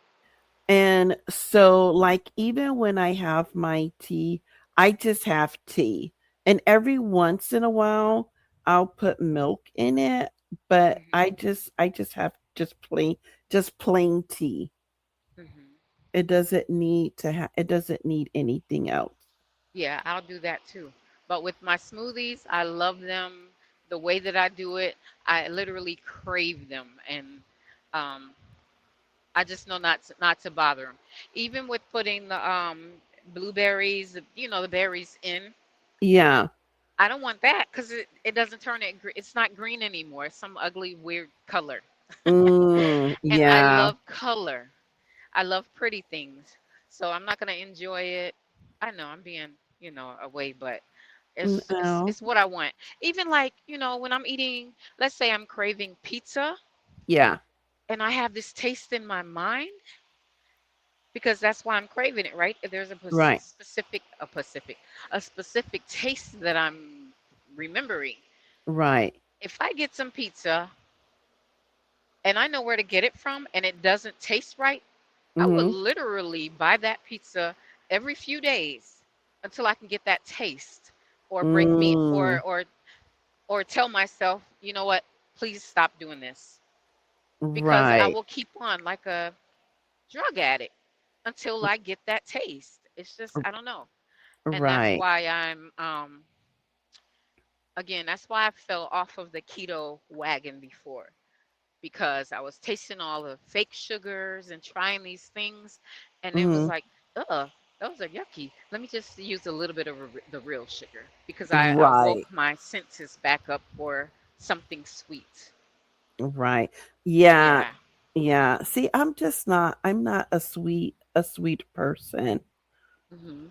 And so, like, even when I have my tea, I just have tea. And every once in a while, I'll put milk in it, but Mhm. I just have just plain tea. Mhm. It doesn't need anything else. Yeah, I'll do that too. But with my smoothies, I love them the way that I do it. I literally crave them, and um, I just know not to bother them. Even with putting the blueberries, the berries in, Yeah. I don't want that because it doesn't turn it. It's not green anymore. It's some ugly, weird color. And I Yeah. love color. I love pretty things. So I'm not gonna enjoy it. I know I'm being, away, but it's it's No. it's what I want. Even like, when I'm eating, let's say I'm craving pizza Yeah. and I have this taste in my mind because that's why I'm craving it, right? If there's Right. a specific taste that I'm remembering. Right. If I get some pizza and I know where to get it from and it doesn't taste right, I would Mhm. literally buy that pizza every few days until I can get that taste or break me Mm. or tell myself, you know what, please stop doing this because I Right. will keep on like a drug addict until I get that taste. It's just I don't know. And that's Right. why I'm again, that's why I fell off of the keto wagon before because I was tasting all the fake sugars and trying these things, and it was Mhm. like, ugh, those are yucky. Let me just use a little bit of the real sugar because I Right. woke my senses back up for something sweet. Right. Yeah. Yeah. Yeah. See, I'm not a sweet person. Hmm.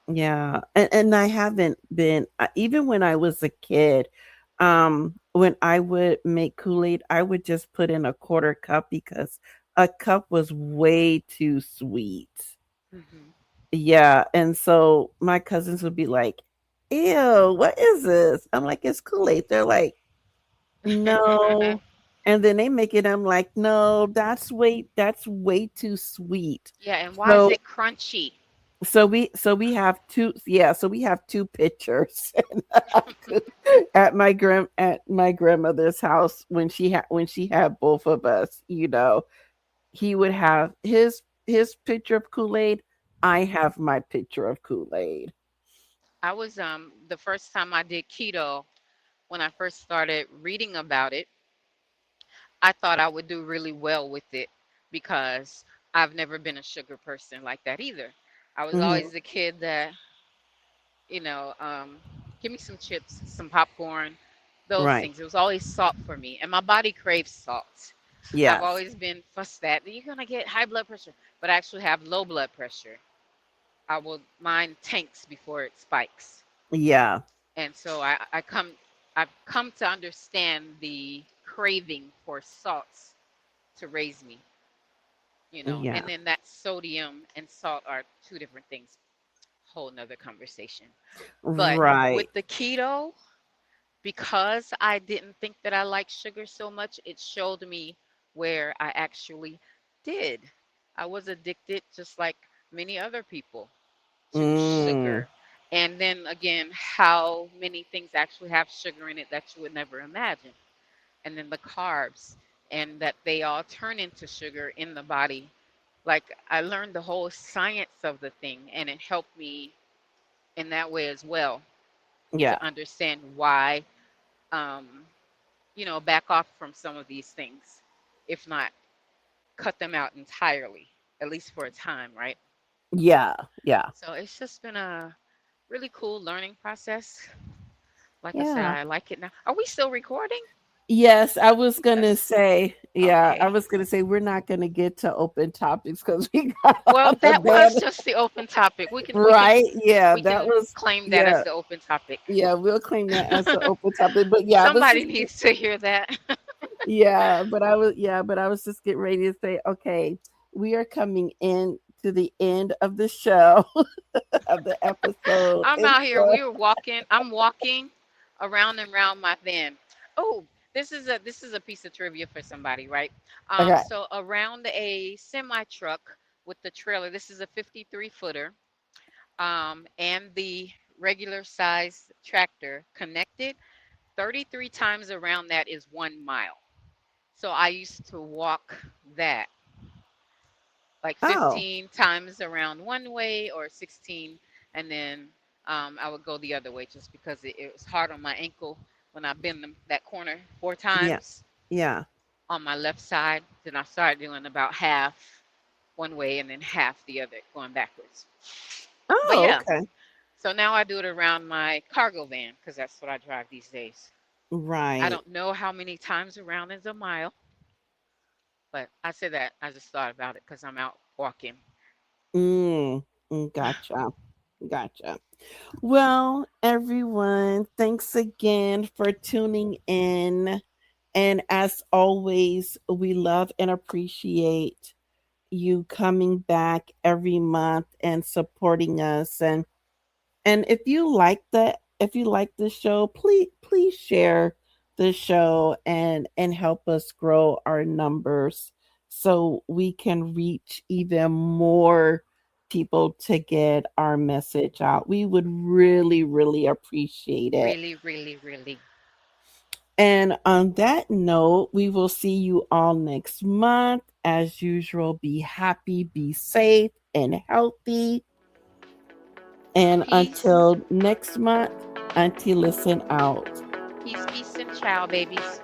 Yeah. And I haven't been even when I was a kid, when I would make Kool-Aid, I would just put in a quarter cup because a cup was way too sweet. Hmm. Yeah, and so my cousins would be like, "Ew, what is this?" I'm like, "It's Kool-Aid." They're like, "No." and then they make it. I'm like, no, that's way too sweet. Yeah, and why is So it crunchy? so we have two, yeah, so we have two pictures at my grandmother's house when she had both of us. He would have his picture of Kool-Aid. I have my picture of Kool-Aid. I was the first time I did keto, when I first started reading about it, I thought I would do really well with it because I've never been a sugar person like that either. I was Hmm. always the kid that, you know, give me some chips, some popcorn, those Right. things. It was always salt for me, and my body craves salt. I've Yes. always been fussed at that you're gonna get high blood pressure, but I actually have low blood pressure. I will mine tanks before it spikes, Yeah. and so I've come to understand the craving for salts to raise me, Yeah. and then that sodium and salt are two different things, whole nother conversation. But with Right. the keto, because I didn't think that I liked sugar so much, it showed me where I actually did. I was addicted, just like many other people, to Mm. sugar. And then again, how many things actually have sugar in it that you would never imagine. And then the carbs, and that they all turn into sugar in the body. Like, I learned the whole science of the thing, and it helped me in that way as well, Yeah. to understand why, um, back off from some of these things, if not cut them out entirely, at least for a time, right? Yeah. Yeah. So it's just been a really cool learning process. Like I said, Yeah. I like it now. Are we still recording? Yes, I was gonna That's say, yeah, I okay. was gonna say we're not gonna get to open topics because we got Well, on the that was band. just the open topic. We can we can Right? Yeah, we that can was, claim that as yeah, the open topic. yeah, we'll claim that as the open topic. But yeah, I was Somebody just, needs to hear that. yeah, but I was just getting ready to say, okay, we are coming in to the end of the show of the episode. I'm And out here. so, We were walking. I'm walking around and around my van. Oh, this is a piece of trivia for somebody, right? okay. So around a semi truck with the trailer. This is a 53 footer, and the regular size tractor connected. 33 times around that is 1 mile. So I used to walk that like Oh, 15 times around one way, or 16, and then I would go the other way just because it was hard on my ankle when I bend that corner four yeah, times yeah. on my left side. Then I started doing about half one way and then half the other, going backwards. But Oh, yeah, okay. so now I do it around my cargo van because that's what I drive these days. I Right. don't know how many times around is a mile, but I say that I just thought about it because I'm out walking. Gotcha. Gotcha. Well, everyone, thanks again for tuning in. And as always, we love and appreciate you coming back every month and supporting us. And if you like the show, please share the show and help us grow our numbers so we can reach even more people to get our message out. We would really, really appreciate it. Really, really, really. And on that note, we will see you all next month. As usual, be happy, be safe, and healthy. And Peace, until next month, Auntie Listen out. peace, peace, and ciao, babies.